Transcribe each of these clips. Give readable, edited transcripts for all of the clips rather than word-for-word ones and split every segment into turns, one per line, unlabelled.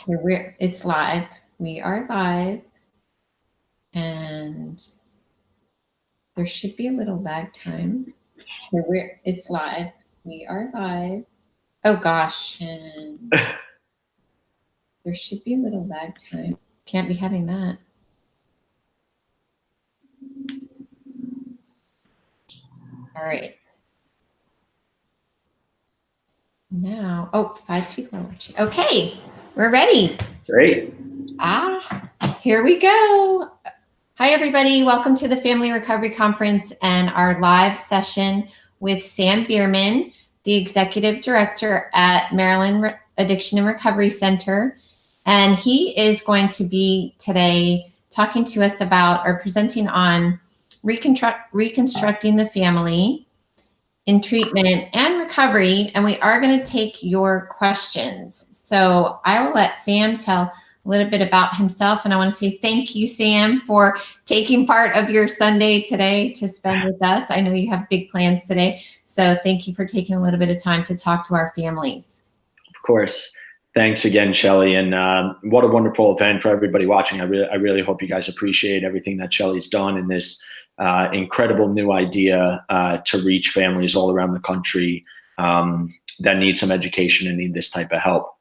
It's live. We are live. And there should be a little lag time. It's live. We are live. Oh gosh. And there should be a little lag time. Can't be having that. All right. Now, 5 people are watching. Okay, we're ready.
Great.
Here we go. Hi, everybody. Welcome to the Family Recovery Conference and our live session with Sam Bierman, the Executive Director at Maryland Addiction and Recovery Center. And he is going to be today talking to us about or presenting on reconstructing the family in treatment and recovery. And we are going to take your questions. So I will let Sam tell a little bit about himself. And I want to say thank you, Sam, for taking part of your Sunday today to spend with us. I know you have big plans today. So thank you for taking a little bit of time to talk to our families.
Of course. Thanks again, Shelly. And what a wonderful event for everybody watching. I really hope you guys appreciate everything that Shelly's done in this incredible new idea to reach families all around the country that need some education and need this type of help.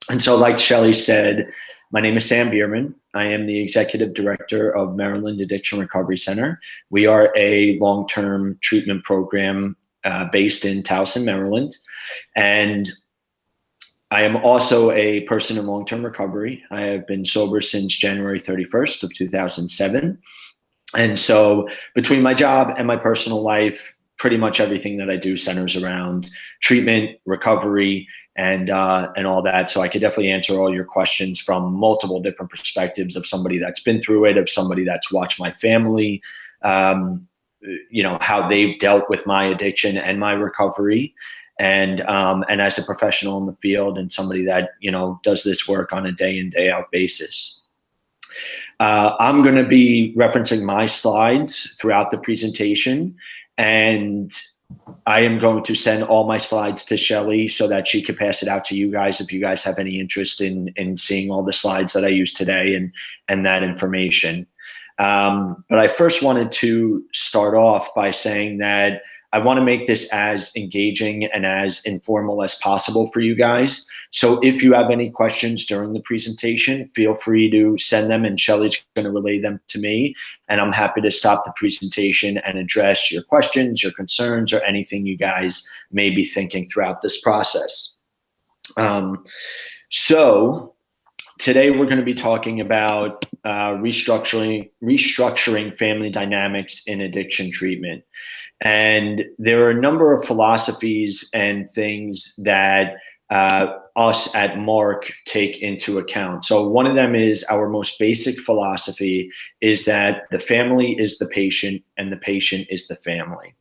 And so like Shelly said, my name is Sam Bierman. I am the Executive Director of Maryland Addiction Recovery Center. We are a long-term treatment program based in Towson, Maryland. And I am also a person in long-term recovery. I have been sober since January 31st of 2007. And so between my job and my personal life, pretty much everything that I do centers around treatment, recovery, and all that. So I could definitely answer all your questions from multiple different perspectives of somebody that's been through it, of somebody that's watched my family, how they've dealt with my addiction and my recovery. And as a professional in the field and somebody that, does this work on a day in, day out basis. I'm going to be referencing my slides throughout the presentation, and I am going to send all my slides to Shelly so that she can pass it out to you guys if you guys have any interest in seeing all the slides that I use today and that information. But I first wanted to start off by saying that I want to make this as engaging and as informal as possible for you guys. So if you have any questions during the presentation, feel free to send them and Shelly's going to relay them to me. And I'm happy to stop the presentation and address your questions, your concerns, or anything you guys may be thinking throughout this process. So today we're going to be talking about restructuring family dynamics in addiction treatment. And there are a number of philosophies and things that us at MARC take into account. So one of them is our most basic philosophy is that the family is the patient and the patient is the family.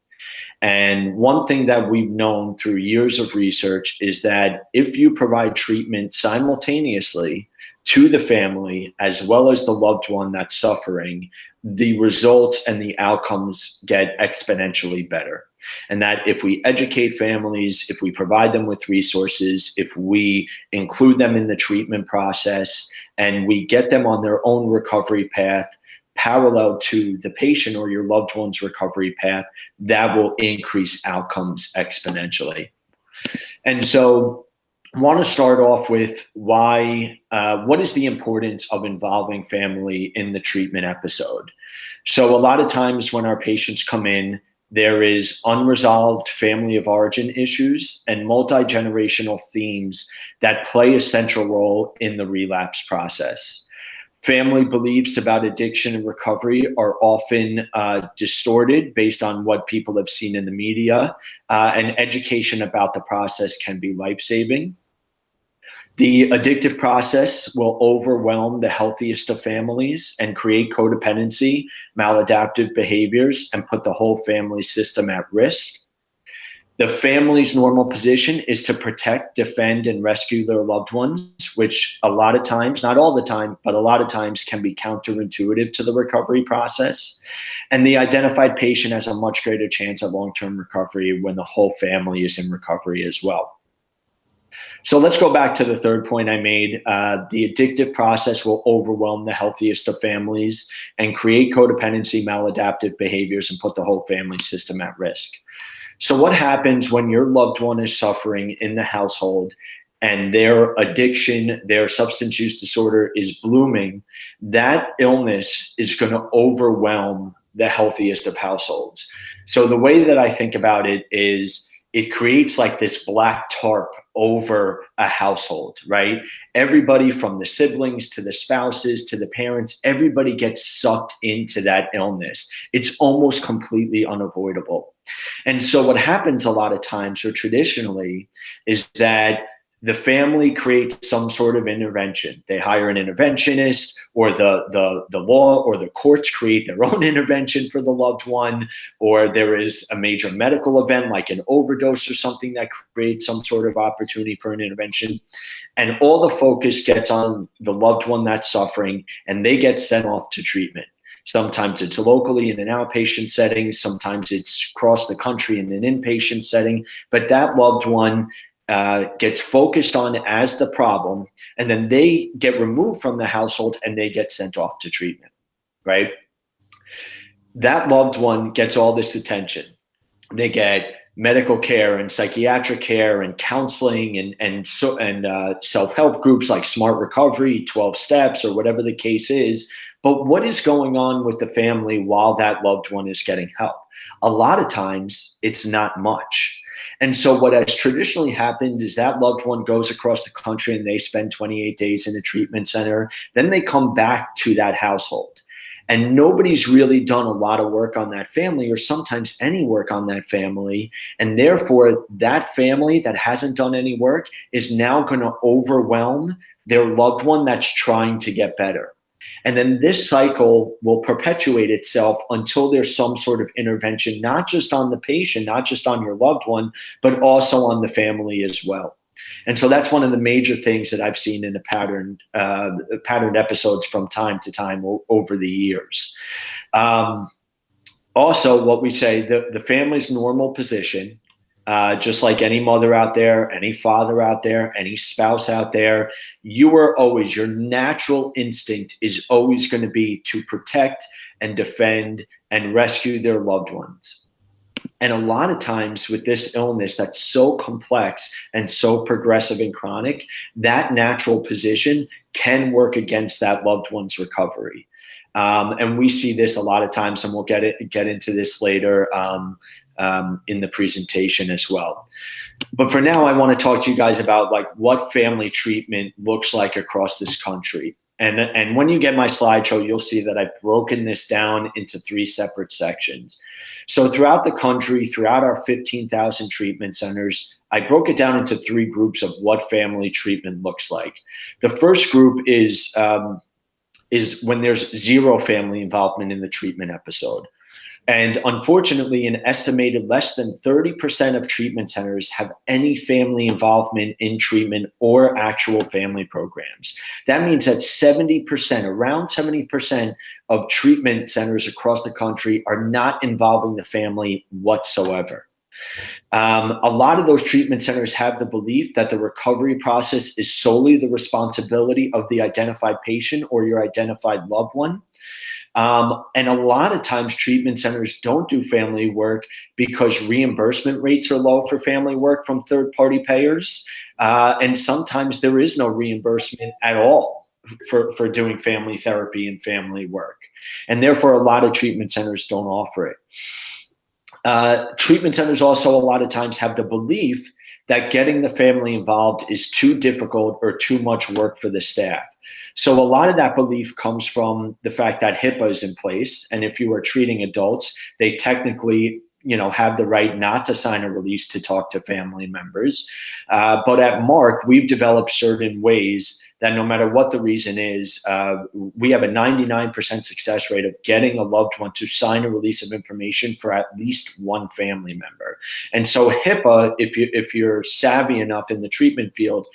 And one thing that we've known through years of research is that if you provide treatment simultaneously to the family as well as the loved one that's suffering, the results and the outcomes get exponentially better. And that if we educate families, if we provide them with resources, if we include them in the treatment process, and we get them on their own recovery path, parallel to the patient or your loved one's recovery path, that will increase outcomes exponentially. And so I want to start off with what is the importance of involving family in the treatment episode? So a lot of times when our patients come in, there is unresolved family of origin issues and multi-generational themes that play a central role in the relapse process. Family beliefs about addiction and recovery are often distorted based on what people have seen in the media, and education about the process can be life-saving. The addictive process will overwhelm the healthiest of families and create codependency, maladaptive behaviors, and put the whole family system at risk. The family's normal position is to protect, defend, and rescue their loved ones, which a lot of times, not all the time, but a lot of times can be counterintuitive to the recovery process. And the identified patient has a much greater chance of long-term recovery when the whole family is in recovery as well. So let's go back to the third point I made. The addictive process will overwhelm the healthiest of families and create codependency, maladaptive behaviors, and put the whole family system at risk. So what happens when your loved one is suffering in the household and their addiction, their substance use disorder is blooming? That illness is going to overwhelm the healthiest of households. So the way that I think about it is it creates like this black tarp over a household, right? Everybody from the siblings to the spouses to the parents, everybody gets sucked into that illness. It's almost completely unavoidable. And so what happens a lot of times, or traditionally, is that the family creates some sort of intervention. They hire an interventionist, or the law or the courts create their own intervention for the loved one, or there is a major medical event like an overdose or something that creates some sort of opportunity for an intervention. And all the focus gets on the loved one that's suffering, and they get sent off to treatment. Sometimes it's locally in an outpatient setting. Sometimes it's across the country in an inpatient setting. But that loved one gets focused on as the problem, and then they get removed from the household and they get sent off to treatment, right? That loved one gets all this attention. They get medical care and psychiatric care and counseling and self-help groups like Smart Recovery, 12 Steps, or whatever the case is. But what is going on with the family while that loved one is getting help? A lot of times it's not much. And so what has traditionally happened is that loved one goes across the country and they spend 28 days in a treatment center. Then they come back to that household. And nobody's really done a lot of work on that family, or sometimes any work on that family. And therefore, that family that hasn't done any work is now going to overwhelm their loved one that's trying to get better. And then this cycle will perpetuate itself until there's some sort of intervention, not just on the patient, not just on your loved one, but also on the family as well. And so that's one of the major things that I've seen in the patterned episodes from time to time over the years. Also, what we say, the family's normal position, just like any mother out there, any father out there, any spouse out there, your natural instinct is always going to be to protect and defend and rescue their loved ones. And a lot of times with this illness that's so complex and so progressive and chronic, that natural position can work against that loved one's recovery. And we see this a lot of times, and we'll get into this later in the presentation as well. But for now, I want to talk to you guys about like what family treatment looks like across this country. And when you get my slideshow, you'll see that I've broken this down into 3 separate sections. So throughout the country, throughout our 15,000 treatment centers, I broke it down into 3 groups of what family treatment looks like. The first group is when there's 0 family involvement in the treatment episode. And unfortunately, an estimated less than 30% of treatment centers have any family involvement in treatment or actual family programs. That means that 70%, around 70% of treatment centers across the country are not involving the family whatsoever. A lot of those treatment centers have the belief that the recovery process is solely the responsibility of the identified patient or your identified loved one. And a lot of times treatment centers don't do family work because reimbursement rates are low for family work from third-party payers. And sometimes there is no reimbursement at all for doing family therapy and family work. And therefore, a lot of treatment centers don't offer it. Treatment centers also a lot of times have the belief that getting the family involved is too difficult or too much work for the staff. So a lot of that belief comes from the fact that HIPAA is in place. And if you are treating adults, they technically have the right not to sign a release to talk to family members. But at Mark, we've developed certain ways that no matter what the reason is, we have a 99% success rate of getting a loved one to sign a release of information for at least one family member. And so HIPAA, if you're savvy enough in the treatment field,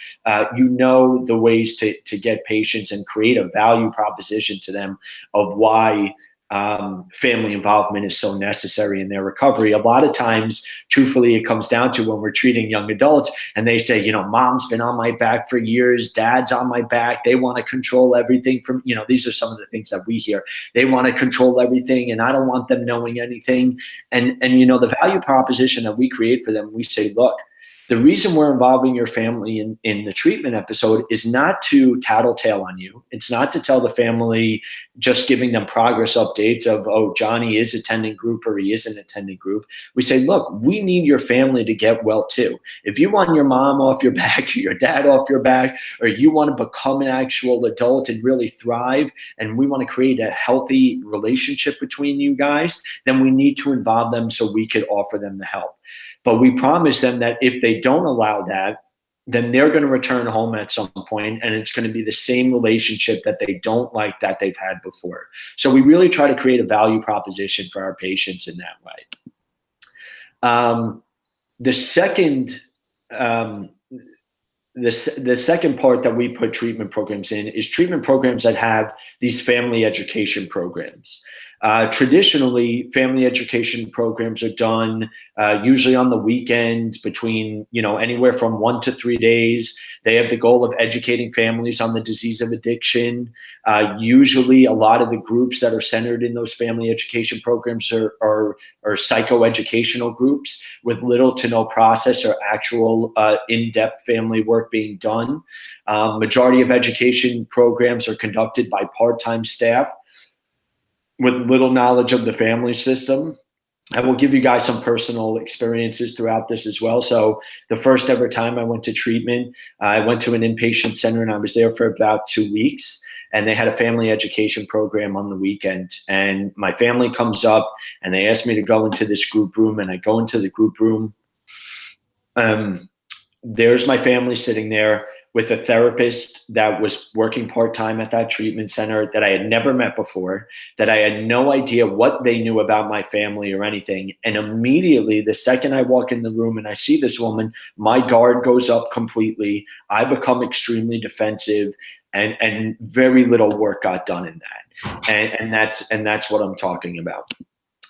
you know the ways to get patients and create a value proposition to them of why family involvement is so necessary in their recovery. A lot of times, truthfully, it comes down to when we're treating young adults and they say, mom's been on my back for years, dad's on my back. They want to control everything from, these are some of the things that we hear. They want to control everything and I don't want them knowing anything. And the value proposition that we create for them, we say, look, the reason we're involving your family in the treatment episode is not to tattletale on you. It's not to tell the family, just giving them progress updates of, oh, Johnny is attending group or he isn't attending group. We say, look, we need your family to get well too. If you want your mom off your back or your dad off your back, or you want to become an actual adult and really thrive, and we want to create a healthy relationship between you guys, then we need to involve them so we could offer them the help. But we promise them that if they don't allow that, then they're going to return home at some point, and it's going to be the same relationship that they don't like that they've had before. So we really try to create a value proposition for our patients in that way. The second part that we put treatment programs in is treatment programs that have these family education programs. Traditionally, family education programs are done usually on the weekends between, anywhere from 1 to 3 days. They have the goal of educating families on the disease of addiction. Usually, a lot of the groups that are centered in those family education programs are psychoeducational groups with little to no process or actual in-depth family work being done. Majority of education programs are conducted by part-time staff with little knowledge of the family system. I will give you guys some personal experiences throughout this as well. So the first ever time I went to treatment, I went to an inpatient center and I was there for about 2 weeks, and they had a family education program on the weekend. And my family comes up and they asked me to go into this group room, and I go into the group room. There's my family sitting there with a therapist that was working part-time at that treatment center that I had never met before, that I had no idea what they knew about my family or anything. And immediately, the second I walk in the room and I see this woman, my guard goes up completely. I become extremely defensive, and very little work got done in that. And that's what I'm talking about.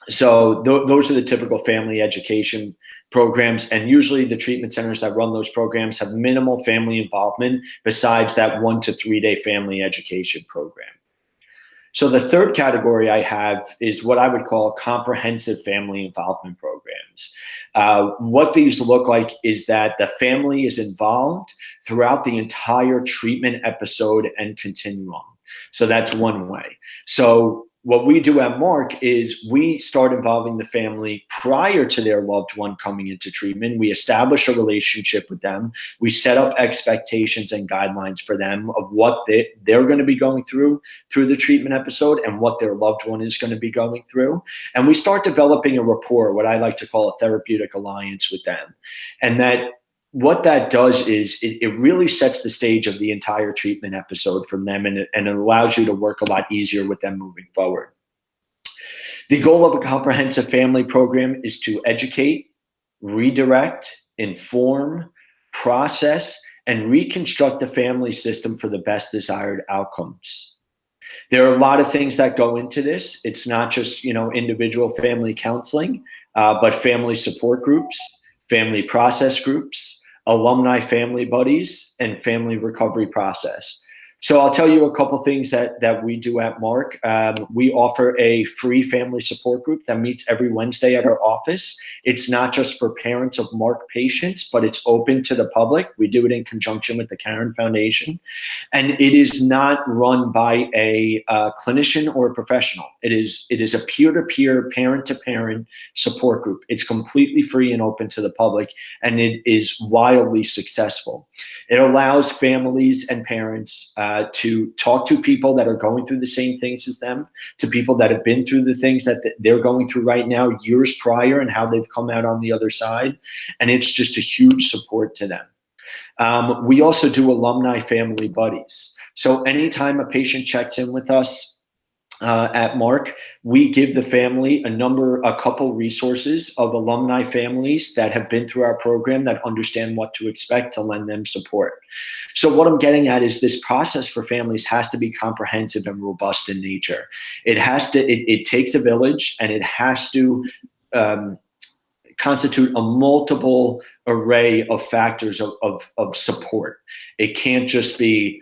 So those are the typical family education programs, and usually the treatment centers that run those programs have minimal family involvement besides that 1 to 3 day family education program. So the third category I have is what I would call comprehensive family involvement programs. What these look like is that the family is involved throughout the entire treatment episode and continuum. So that's one way. So what we do at Mark is we start involving the family prior to their loved one coming into treatment. We establish a relationship with them. We set up expectations and guidelines for them of what they're going to be going through the treatment episode and what their loved one is going to be going through. And we start developing a rapport, what I like to call a therapeutic alliance with them. And what that does is it really sets the stage of the entire treatment episode from them, and it allows you to work a lot easier with them moving forward. The goal of a comprehensive family program is to educate, redirect, inform, process, and reconstruct the family system for the best desired outcomes. There are a lot of things that go into this. It's not just, individual family counseling, but family support groups, family process groups, alumni family buddies, and family recovery process. So I'll tell you a couple things that we do at Mark. We offer a free family support group that meets every Wednesday at our office. It's not just for parents of Mark patients, but it's open to the public. We do it in conjunction with the Karen Foundation. And it is not run by a clinician or a professional. It is a peer-to-peer, parent-to-parent support group. It's completely free and open to the public, and it is wildly successful. It allows families and parents to talk to people that are going through the same things as them, to people that have been through the things that they're going through right now years prior and how they've come out on the other side. And it's just a huge support to them. We also do alumni family buddies. So anytime a patient checks in with us, at Mark, we give the family a couple resources of alumni families that have been through our program that understand what to expect to lend them support. So what I'm getting at is this process for families has to be comprehensive and robust in nature. It takes a village, and it has to constitute a multiple array of factors of support. It can't just be,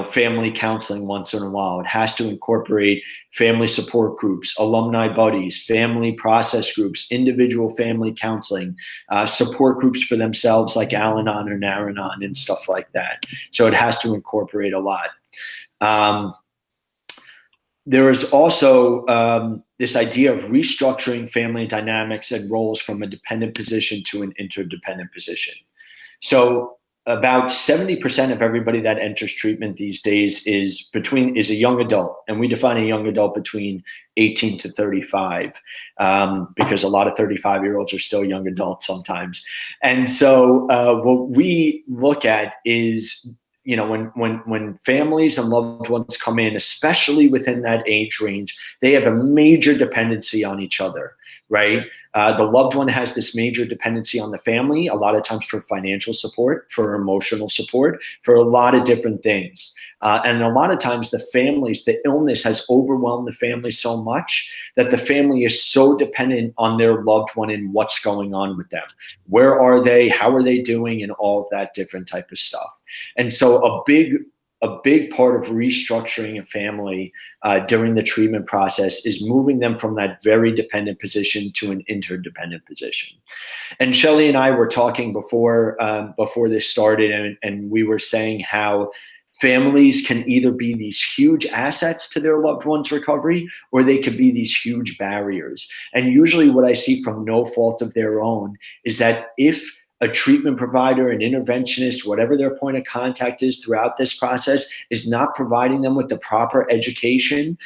family counseling once in a while. It has to incorporate family support groups, alumni buddies, family process groups, individual family counseling, support groups for themselves like Al-Anon or Nar-Anon and stuff like that. So it has to incorporate a lot. There is also this idea of restructuring family dynamics and roles from a dependent position to an interdependent position. So about 70% of everybody that enters treatment these days is a young adult, and we define a young adult between 18 to 35, because a lot of 35-year-olds are still young adults sometimes. And so what we look at is, when families and loved ones come in, especially within that age range, they have a major dependency on each other, right? The loved one has this major dependency on the family, a lot of times for financial support, for emotional support, for a lot of different things. And a lot of times the illness has overwhelmed the family so much that the family is so dependent on their loved one and what's going on with them. Where are they? How are they doing? And all of that different type of stuff. And so a big part of restructuring a family during the treatment process is moving them from that very dependent position to an interdependent position. And Shelley and I were talking before this started, and we were saying how families can either be these huge assets to their loved one's recovery, or they could be these huge barriers. And usually what I see from no fault of their own is that if a treatment provider, an interventionist, whatever their point of contact is throughout this process, is not providing them with the proper education,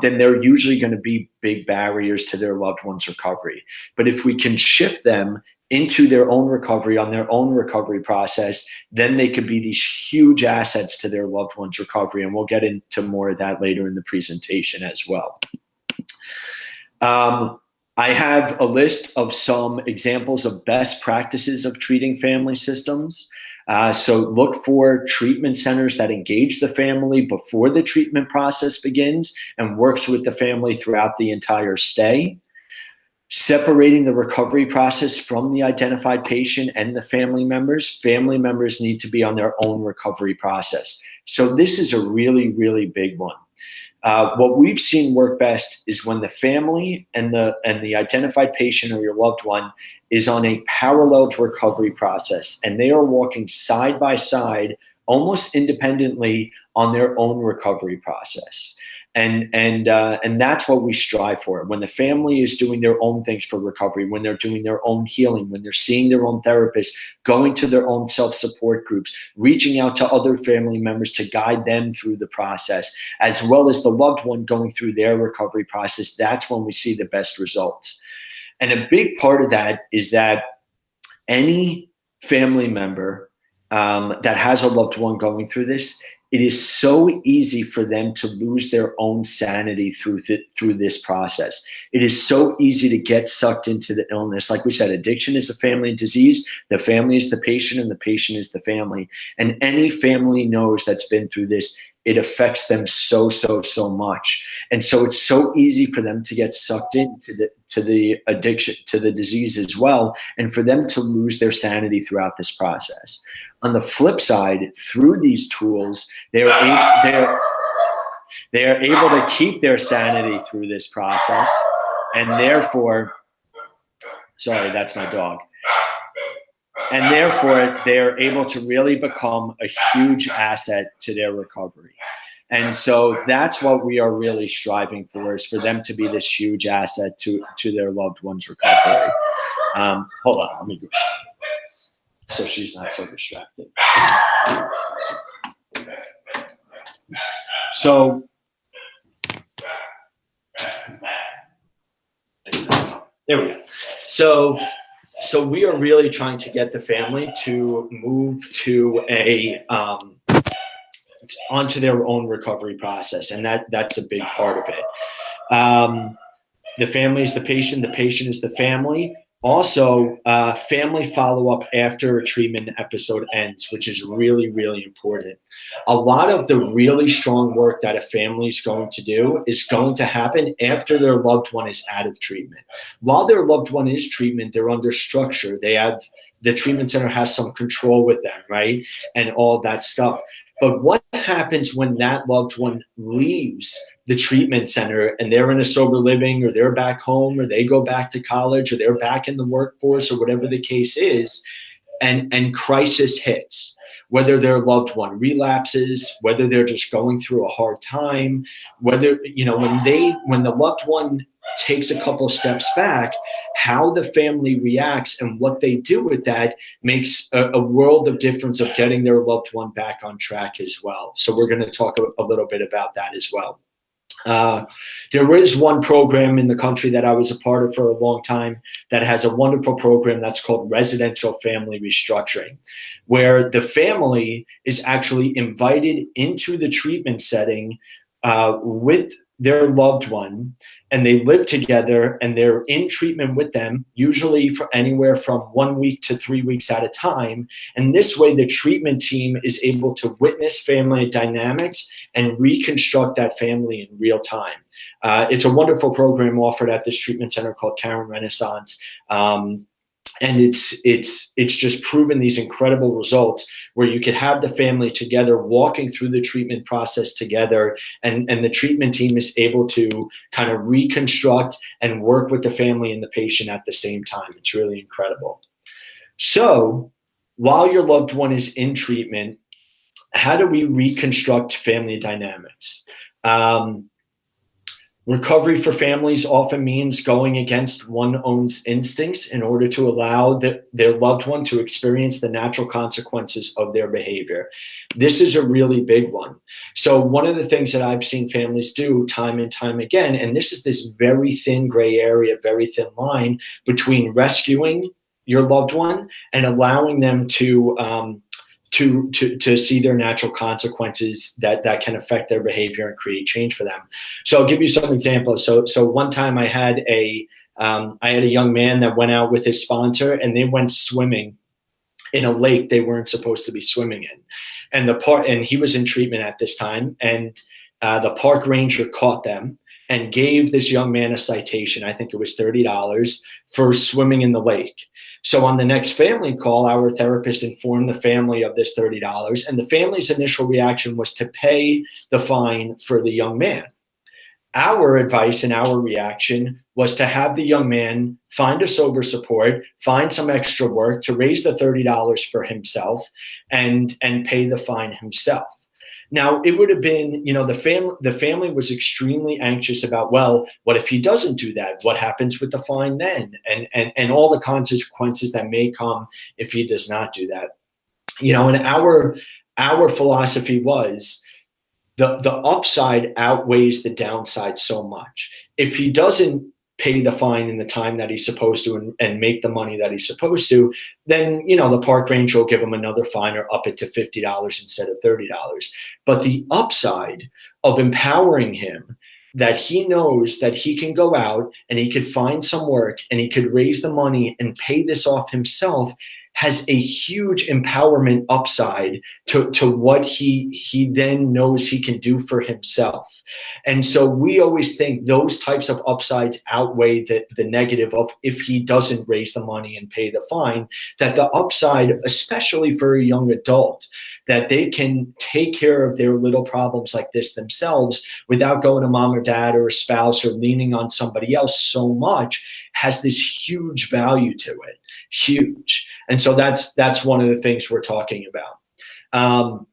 then they're usually going to be big barriers to their loved one's recovery. But if we can shift them into their own recovery, on their own recovery process, then they could be these huge assets to their loved one's recovery. And we'll get into more of that later in the presentation as well. I have a list of some examples of best practices of treating family systems. So look for treatment centers that engage the family before the treatment process begins and works with the family throughout the entire stay. Separating the recovery process from the identified patient and the family members. Family members need to be on their own recovery process. So this is a really, really big one. What we've seen work best is when the family and the identified patient or your loved one is on a paralleled recovery process, and they are walking side by side, almost independently, on their own recovery process. And that's what we strive for. When the family is doing their own things for recovery, when they're doing their own healing, when they're seeing their own therapist, going to their own self-support groups, reaching out to other family members to guide them through the process, as well as the loved one going through their recovery process, that's when we see the best results. And a big part of that is that any family member that has a loved one going through this, it is so easy for them to lose their own sanity through this process. It is so easy to get sucked into the illness. Like we said, addiction is a family disease. The family is the patient, and the patient is the family. And any family knows that's been through this, it affects them so much. And so it's so easy for them to get sucked into the addiction, to the disease as well, and for them to lose their sanity throughout this process. On the flip side, through these tools, they are able to keep their sanity through this process, and therefore, sorry, that's my dog. And therefore, they're able to really become a huge asset to their recovery. And so that's what we are really striving for, is for them to be this huge asset to their loved one's recovery. Hold on, let me go. So she's not so distracted. So there we go. So we are really trying to get the family to move to a onto their own recovery process, and that's a big part of it. The family is the patient is the family. Also, family follow-up after a treatment episode ends, which is really, really important. A lot of the really strong work that a family is going to do is going to happen after their loved one is out of treatment. While their loved one is treatment, they're under structure. The treatment center has some control with them, right? And all that stuff. But what happens when that loved one leaves the treatment center and they're in a sober living, or they're back home, or they go back to college, or they're back in the workforce, or whatever the case is, and crisis hits, whether their loved one relapses, whether they're just going through a hard time, whether, when the loved one takes a couple steps back, how the family reacts and what they do with that makes a world of difference of getting their loved one back on track as well. So we're going to talk a little bit about that as well. There is one program in the country that I was a part of for a long time that has a wonderful program that's called residential family restructuring, where the family is actually invited into the treatment setting with their loved one, and they live together, and they're in treatment with them, usually for anywhere from 1 week to 3 weeks at a time. And this way, the treatment team is able to witness family dynamics and reconstruct that family in real time. It's a wonderful program offered at this treatment center called Karen Renaissance. And it's just proven these incredible results where you could have the family together walking through the treatment process together, and the treatment team is able to kind of reconstruct and work with the family and the patient at the same time. It's really incredible. So while your loved one is in treatment, how do we reconstruct family dynamics? Recovery for families often means going against one's own instincts in order to allow their loved one to experience the natural consequences of their behavior. This is a really big one. So one of the things that I've seen families do time and time again, and this is this very thin gray area, very thin line between rescuing your loved one and allowing them to see their natural consequences that can affect their behavior and create change for them. So I'll give you some examples. So one time I had a young man that went out with his sponsor, and they went swimming in a lake they weren't supposed to be swimming in. And he was in treatment at this time, and the park ranger caught them and gave this young man a citation. I think it was $30 for swimming in the lake. So on the next family call, our therapist informed the family of this $30, and the family's initial reaction was to pay the fine for the young man. Our advice and our reaction was to have the young man find a sober support, find some extra work to raise the $30 for himself, and pay the fine himself. Now, it would have been, the family was extremely anxious about, well, what if he doesn't do that? What happens with the fine then? And all the consequences that may come if he does not do that. And our philosophy was the upside outweighs the downside so much. If he doesn't pay the fine in the time that he's supposed to and make the money that he's supposed to, then, the park ranger will give him another fine or up it to $50 instead of $30. But the upside of empowering him, that he knows that he can go out and he could find some work and he could raise the money and pay this off himself, has a huge empowerment upside to what he then knows he can do for himself. And so we always think those types of upsides outweigh the negative of if he doesn't raise the money and pay the fine, that the upside, especially for a young adult, that they can take care of their little problems like this themselves without going to mom or dad or a spouse or leaning on somebody else so much, has this huge value to it. Huge. And so that's one of the things we're talking about.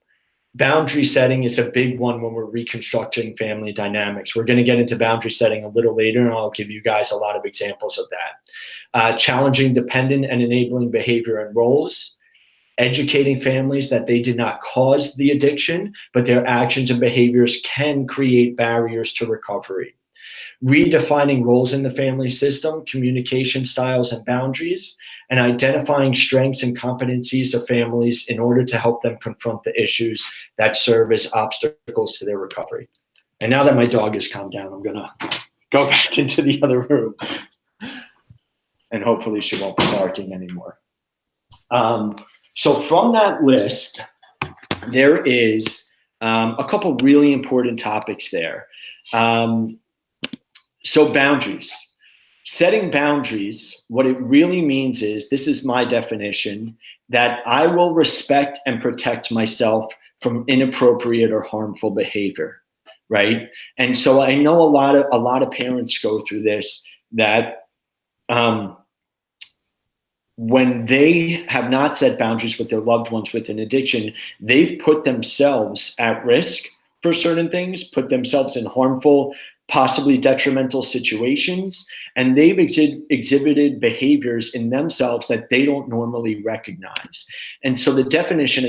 Boundary setting is a big one when we're reconstructing family dynamics. We're going to get into boundary setting a little later, and I'll give you guys a lot of examples of that. Challenging dependent and enabling behavior and roles. Educating families that they did not cause the addiction, but their actions and behaviors can create barriers to recovery. redefining roles in the family system, communication styles and boundaries, and identifying strengths and competencies of families in order to help them confront the issues that serve as obstacles to their recovery. And now that my dog has calmed down, I'm going to go back into the other room. And hopefully she won't be barking anymore. So from that list, there is a couple really important topics there. So boundaries. Setting boundaries, what it really means is, this is my definition, that I will respect and protect myself from inappropriate or harmful behavior, right? And so I know a lot of parents go through this, that when they have not set boundaries with their loved ones with an addiction, they've put themselves at risk for certain things, put themselves in harmful, possibly detrimental situations, and they've exhibited behaviors in themselves that they don't normally recognize. And so the definition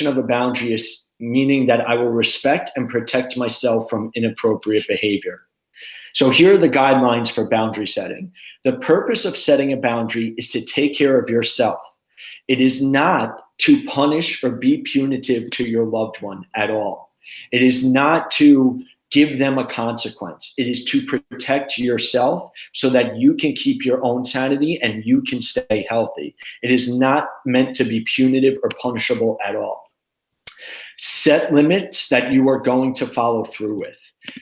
of a boundary is meaning that I will respect and protect myself from inappropriate behavior. So here are the guidelines for boundary setting. The purpose of setting a boundary is to take care of yourself. It is not to punish or be punitive to your loved one at all. It is not to give them a consequence. It is to protect yourself so that you can keep your own sanity and you can stay healthy. It is not meant to be punitive or punishable at all. Set limits that you are going to follow through with.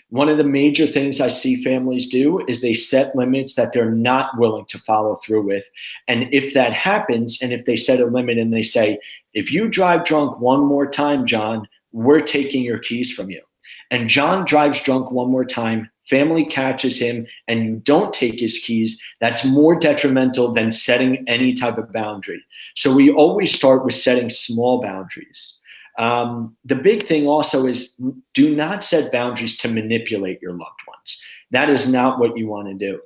One of the major things I see families do is they set limits that they're not willing to follow through with. And if that happens, and if they set a limit and they say, if you drive drunk one more time, John, we're taking your keys from you. And John drives drunk one more time, family catches him, and you don't take his keys, that's more detrimental than setting any type of boundary. So we always start with setting small boundaries. The big thing also is, do not set boundaries to manipulate your loved ones. That is not what you want to do.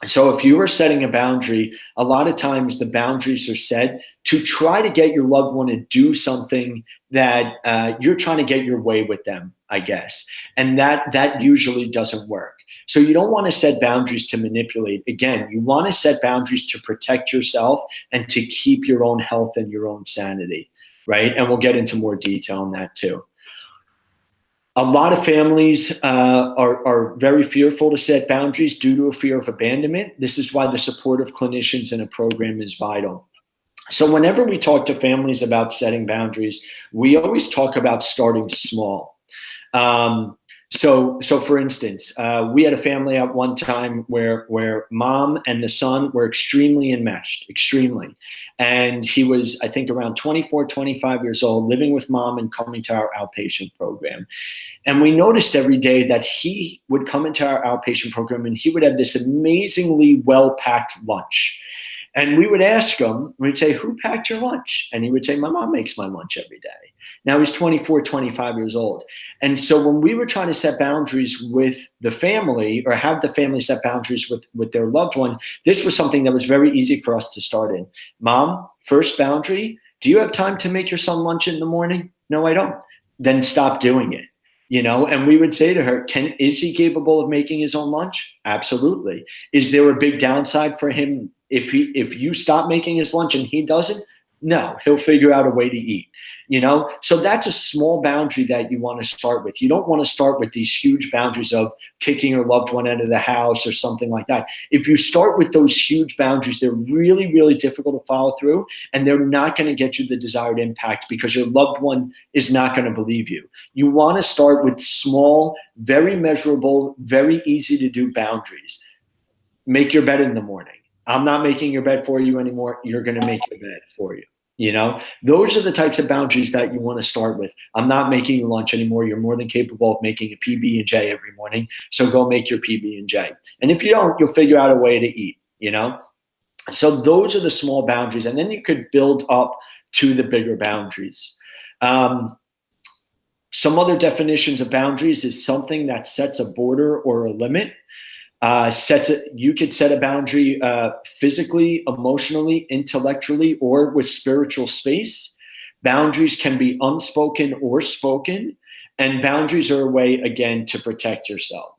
So if you are setting a boundary, a lot of times the boundaries are set to try to get your loved one to do something that you're trying to get your way with them, I guess. And that usually doesn't work. So you don't want to set boundaries to manipulate. Again, you want to set boundaries to protect yourself and to keep your own health and your own sanity, right? And we'll get into more detail on that too. A lot of families are very fearful to set boundaries due to a fear of abandonment. This is why the support of clinicians in a program is vital. So whenever we talk to families about setting boundaries, we always talk about starting small. So for instance, we had a family at one time where mom and the son were extremely enmeshed, extremely. And he was, I think, around 24, 25 years old, living with mom and coming to our outpatient program. And we noticed every day that he would come into our outpatient program and he would have this amazingly well-packed lunch. And we would ask him, we'd say, who packed your lunch? And he would say, my mom makes my lunch every day. Now he's 24, 25 years old. And so when we were trying to set boundaries with the family, or have the family set boundaries with their loved one, this was something that was very easy for us to start in. Mom, first boundary, do you have time to make your son lunch in the morning? No, I don't. Then stop doing it. And we would say to her, is he capable of making his own lunch? Absolutely. Is there a big downside for him if you stop making his lunch and he doesn't? No, he'll figure out a way to eat, So that's a small boundary that you want to start with. You don't want to start with these huge boundaries of kicking your loved one out of the house or something like that. If you start with those huge boundaries, they're really, really difficult to follow through, and they're not going to get you the desired impact because your loved one is not going to believe you. You want to start with small, very measurable, very easy to do boundaries. Make your bed in the morning. I'm not making your bed for you anymore. You're going to make your bed for you. Those are the types of boundaries that you want to start with. I'm not making you lunch anymore. You're more than capable of making a PB&J every morning. So go make your PB&J. And if you don't, you'll figure out a way to eat, So those are the small boundaries. And then you could build up to the bigger boundaries. Some other definitions of boundaries is something that sets a border or a limit. You could set a boundary physically, emotionally, intellectually, or with spiritual space. Boundaries can be unspoken or spoken, and boundaries are a way, again, to protect yourself.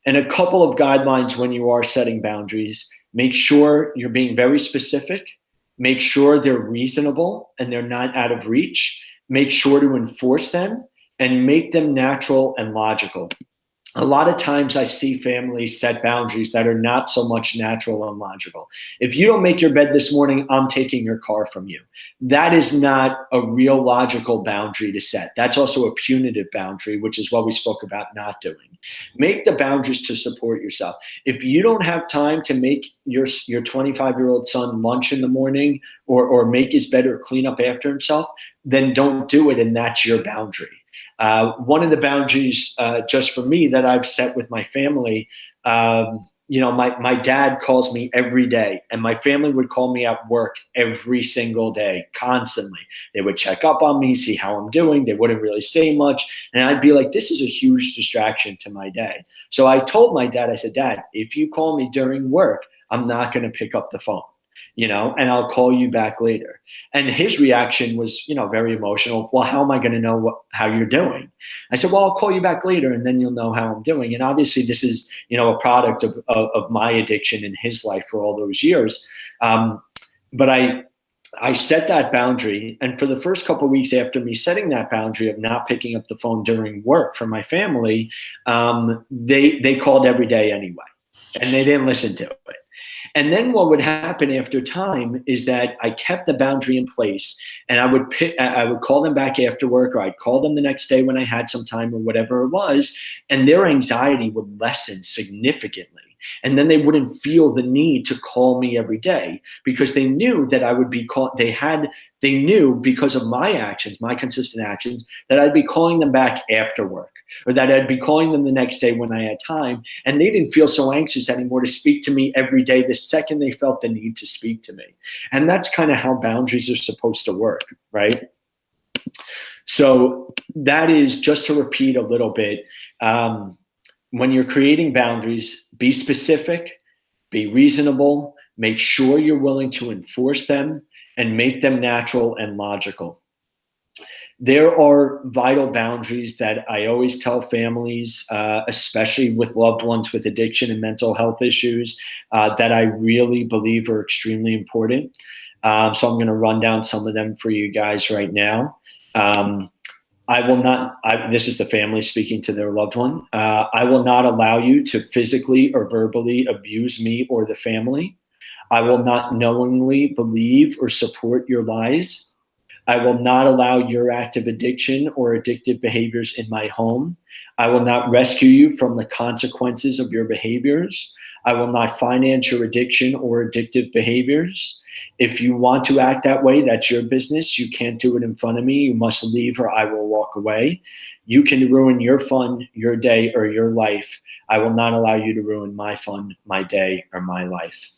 And a couple of guidelines when you are setting boundaries: make sure you're being very specific, make sure they're reasonable and they're not out of reach, make sure to enforce them, and make them natural and logical. A lot of times I see families set boundaries that are not so much natural and logical. If you don't make your bed this morning, I'm taking your car from you. That is not a real logical boundary to set. That's also a punitive boundary, which is what we spoke about not doing. Make the boundaries to support yourself. If you don't have time to make your 25-year-old son lunch in the morning, or make his bed or clean up after himself, then don't do it, and that's your boundary. One of the boundaries, just for me, that I've set with my family, my dad calls me every day, and my family would call me at work every single day, constantly. They would check up on me, see how I'm doing. They wouldn't really say much. And I'd be like, this is a huge distraction to my day. So I told my dad, I said, Dad, if you call me during work, I'm not going to pick up the phone, and I'll call you back later. And his reaction was, very emotional. Well, how am I going to know how you're doing? I said, well, I'll call you back later and then you'll know how I'm doing. And obviously this is, a product of my addiction in his life for all those years. But I set that boundary. And for the first couple of weeks after me setting that boundary of not picking up the phone during work for my family, they called every day anyway, and they didn't listen to it. And then what would happen after time is that I kept the boundary in place, and I would call them back after work, or I'd call them the next day when I had some time or whatever it was, and their anxiety would lessen significantly. And then they wouldn't feel the need to call me every day, because they knew that I would be called. They knew, because of my actions, my consistent actions, that I'd be calling them back after work, or that I'd be calling them the next day when I had time. And they didn't feel so anxious anymore to speak to me every day the second they felt the need to speak to me. And that's kind of how boundaries are supposed to work, right? So that is, just to repeat a little bit, when you're creating boundaries, be specific, be reasonable, make sure you're willing to enforce them, and make them natural and logical. There are vital boundaries that I always tell families, especially with loved ones with addiction and mental health issues, that I really believe are extremely important. So I'm going to run down some of them for you guys right now. This is the family speaking to their loved one. I will not allow you to physically or verbally abuse me or the family. I will not knowingly believe or support your lies. I will not allow your active addiction or addictive behaviors in my home. I will not rescue you from the consequences of your behaviors. I will not finance your addiction or addictive behaviors. If you want to act that way, that's your business. You can't do it in front of me. You must leave, or I will walk away. You can ruin your fun, your day, or your life. I will not allow you to ruin my fun, my day, or my life.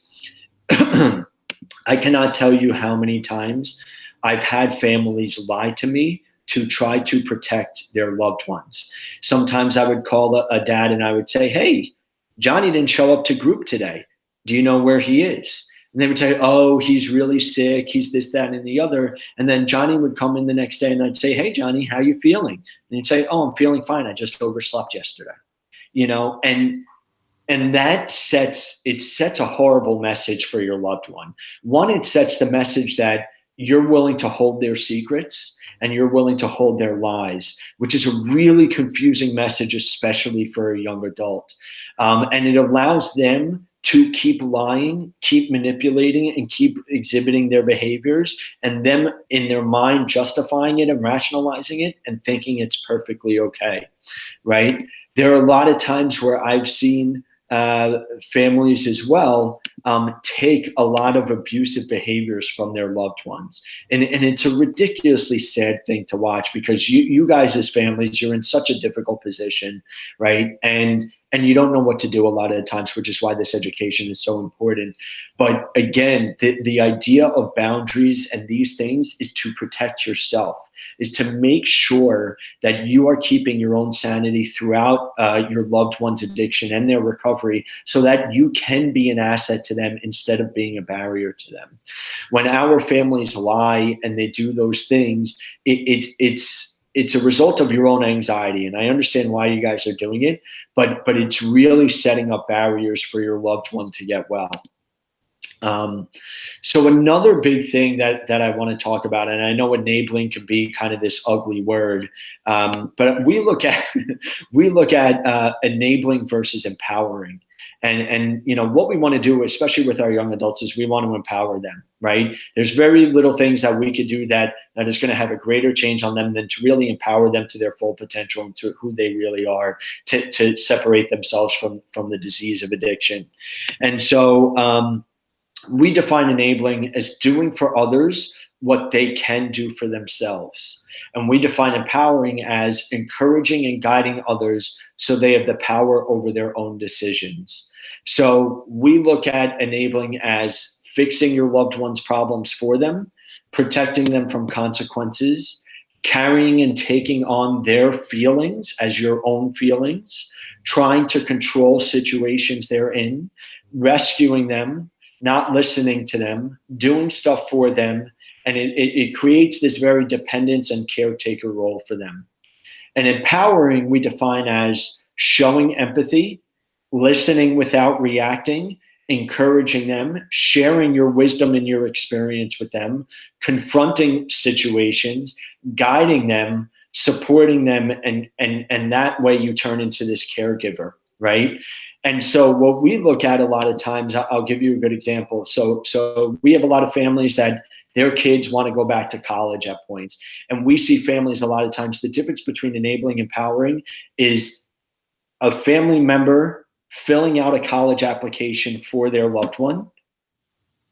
I cannot tell you how many times I've had families lie to me to try to protect their loved ones. Sometimes I would call a dad and I would say, hey, Johnny didn't show up to group today. Do you know where he is? And they would say, oh, he's really sick. He's this, that, and the other. And then Johnny would come in the next day and I'd say, hey, Johnny, how you feeling? And he'd say, oh, I'm feeling fine. I just overslept yesterday. And that sets a horrible message for your loved one. One, it sets the message that you're willing to hold their secrets and you're willing to hold their lies, which is a really confusing message, especially for a young adult. And it allows them to keep lying, keep manipulating, and keep exhibiting their behaviors, and them in their mind justifying it and rationalizing it and thinking it's perfectly okay, right? There are a lot of times where I've seen families as well take a lot of abusive behaviors from their loved ones. And it's a ridiculously sad thing to watch, because you guys as families, you're in such a difficult position, right? And you don't know what to do a lot of the times, which is why this education is so important. But again, the idea of boundaries and these things is to protect yourself, is to make sure that you are keeping your own sanity throughout your loved one's addiction and their recovery, so that you can be an asset to them instead of being a barrier to them. When our families lie and they do those things, it's it's a result of your own anxiety. And I understand why you guys are doing it, but it's really setting up barriers for your loved one to get well. So another big thing that I want to talk about, and I know enabling can be kind of this ugly word, but we look at enabling versus empowering. And what we want to do, especially with our young adults, is we want to empower them, right? There's very little things that we could do that is going to have a greater change on them than to really empower them to their full potential and to who they really are, to separate themselves from the disease of addiction. And so we define enabling as doing for others what they can do for themselves. And we define empowering as encouraging and guiding others so they have the power over their own decisions. So we look at enabling as fixing your loved one's problems for them, protecting them from consequences, carrying and taking on their feelings as your own feelings, trying to control situations they're in, rescuing them, not listening to them, doing stuff for them, and it creates this very dependence and caretaker role for them. And empowering we define as showing empathy, listening without reacting, encouraging them, sharing your wisdom and your experience with them, confronting situations, guiding them, supporting them, and that way you turn into this caregiver, right? And so what we look at a lot of times, I'll give you a good example. So we have a lot of families that their kids want to go back to college at points. And we see families a lot of times, the difference between enabling and empowering is a family member filling out a college application for their loved one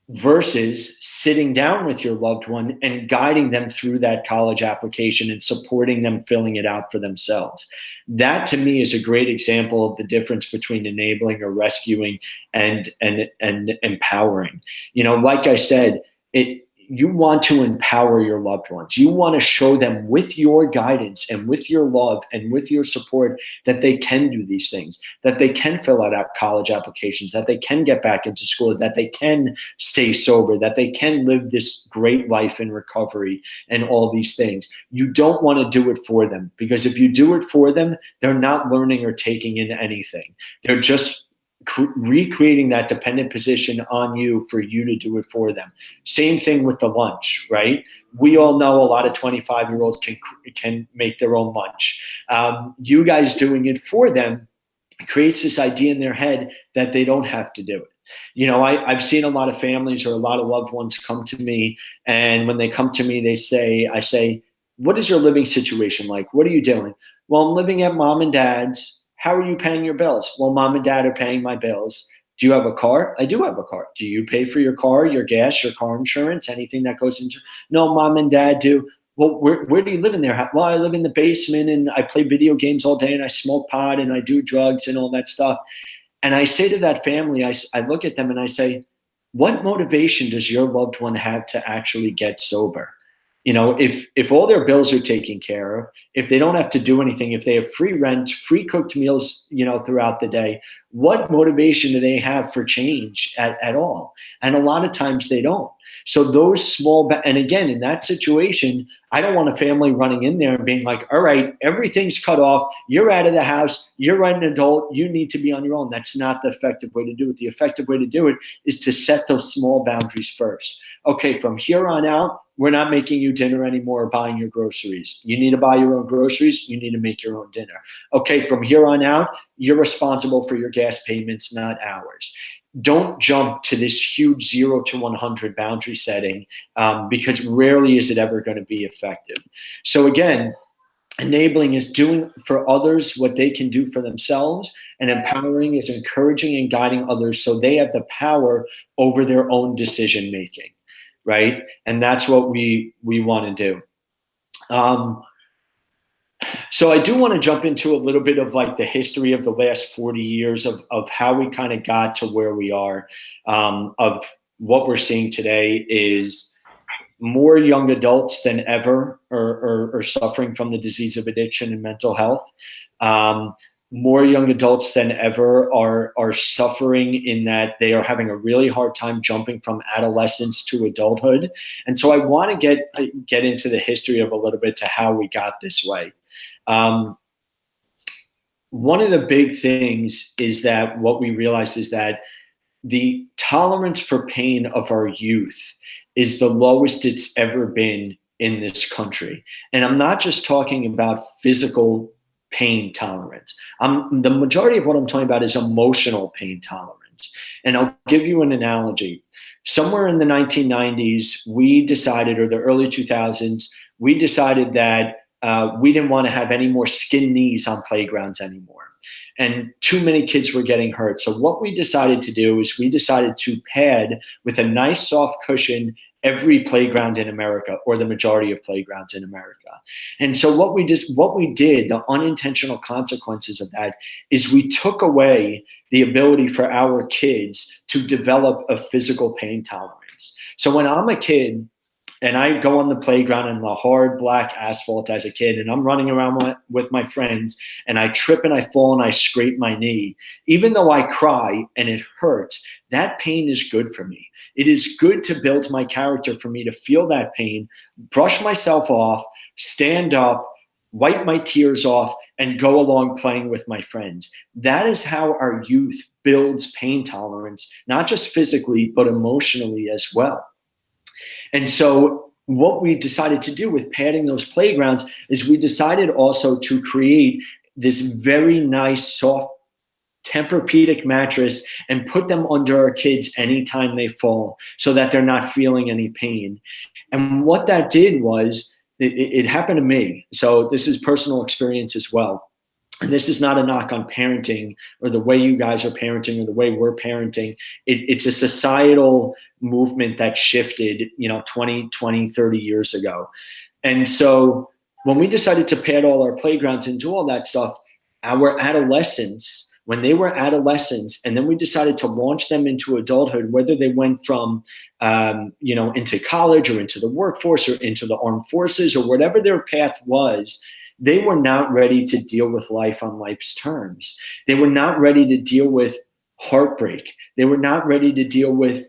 versus sitting down with your loved one and guiding them through that college application and supporting them filling it out for themselves. That to me is a great example of the difference between enabling or rescuing and empowering. Like I said, you want to empower your loved ones. You want to show them with your guidance and with your love and with your support that they can do these things, that they can fill out college applications, that they can get back into school, that they can stay sober, that they can live this great life in recovery and all these things. You don't want to do it for them, because if you do it for them, they're not learning or taking in anything. They're just recreating that dependent position on you for you to do it for them. Same thing with the lunch, right? We all know a lot of 25-year-olds can make their own lunch. You guys doing it for them creates this idea in their head that they don't have to do it. I've seen a lot of families or a lot of loved ones come to me, and when they come to me, I say, what is your living situation like? What are you doing? Well, I'm living at mom and dad's. How are you paying your bills? Well, mom and dad are paying my bills. Do you have a car? I do have a car. Do you pay for your car, your gas, your car insurance, anything that goes into? No, mom and dad do. Well, where do you live in there? Well, I live in the basement and I play video games all day and I smoke pot and I do drugs and all that stuff. And I say to that family, I look at them and I say, what motivation does your loved one have to actually get sober? If all their bills are taken care of, if they don't have to do anything, if they have free rent, free cooked meals, throughout the day, what motivation do they have for change at all? And a lot of times they don't. So those small, and again, in that situation, I don't want a family running in there and being like, all right, everything's cut off. You're out of the house. You're an adult. You need to be on your own. That's not the effective way to do it. The effective way to do it is to set those small boundaries first. Okay, from here on out, we're not making you dinner anymore or buying your groceries. You need to buy your own groceries. You need to make your own dinner. Okay, from here on out, you're responsible for your gas payments, not ours. Don't jump to this huge 0 to 100 boundary setting because rarely is it ever going to be effective. So again, enabling is doing for others what they can do for themselves, and empowering is encouraging and guiding others so they have the power over their own decision making, right? And that's what we want to do. So I do want to jump into a little bit of like the history of the last 40 years of how we kind of got to where we are. Of what we're seeing today is more young adults than ever are suffering from the disease of addiction and mental health. more young adults than ever are suffering in that they are having a really hard time jumping from adolescence to adulthood. And so I want to get into the history of a little bit to how we got this way. One of the big things is that what we realized is that the tolerance for pain of our youth is the lowest it's ever been in this country. And I'm not just talking about physical pain tolerance. The majority of what I'm talking about is emotional pain tolerance. And I'll give you an analogy. Somewhere in the 1990s, we decided, or the early 2000s, we decided that we didn't want to have any more skin knees on playgrounds anymore. And too many kids were getting hurt. So what we decided to do is we decided to pad with a nice soft cushion every playground in America, or the majority of playgrounds in America. And so what we did, the unintentional consequences of that is we took away the ability for our kids to develop a physical pain tolerance. So when I'm a kid, and I go on the playground in the hard black asphalt as a kid, and I'm running around with my friends, and I trip and I fall and I scrape my knee. Even though I cry and it hurts, that pain is good for me. It is good to build my character for me to feel that pain, brush myself off, stand up, wipe my tears off, and go along playing with my friends. That is how our youth builds pain tolerance, not just physically, but emotionally as well. And so what we decided to do with padding those playgrounds is we decided also to create this very nice, soft Tempur-Pedic mattress and put them under our kids anytime they fall so that they're not feeling any pain. And what that did was, it happened to me. So this is personal experience as well. And this is not a knock on parenting or the way you guys are parenting or the way we're parenting. It's a societal movement that shifted, 20, 30 years ago. And so when we decided to pad all our playgrounds and do all that stuff, our adolescents, when they were adolescents, and then we decided to launch them into adulthood, whether they went from, into college or into the workforce or into the armed forces or whatever their path was, they were not ready to deal with life on life's terms. They were not ready to deal with heartbreak. They were not ready to deal with,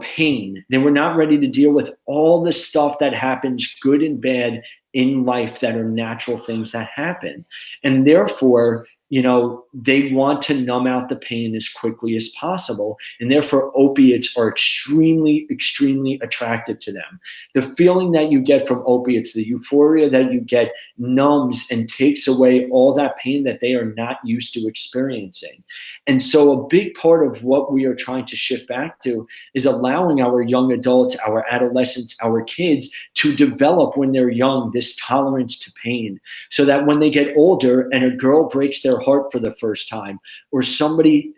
pain. They were not ready to deal with all the stuff that happens, good and bad, in life that are natural things that happen. And therefore, they want to numb out the pain as quickly as possible. And therefore, opiates are extremely, extremely attractive to them. The feeling that you get from opiates, the euphoria that you get, numbs and takes away all that pain that they are not used to experiencing. And so a big part of what we are trying to shift back to is allowing our young adults, our adolescents, our kids to develop when they're young this tolerance to pain, so that when they get older and a girl breaks their heart for the first time, or somebody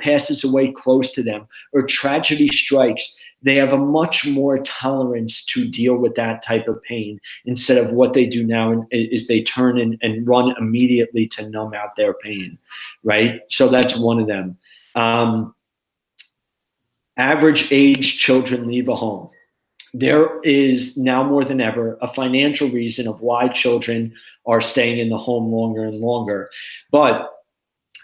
passes away close to them, or tragedy strikes, they have a much more tolerance to deal with that type of pain, instead of what they do now is they turn and run immediately to numb out their pain, right? So that's one of them. Average age children leave a home. There is now more than ever a financial reason of why children are staying in the home longer and longer. But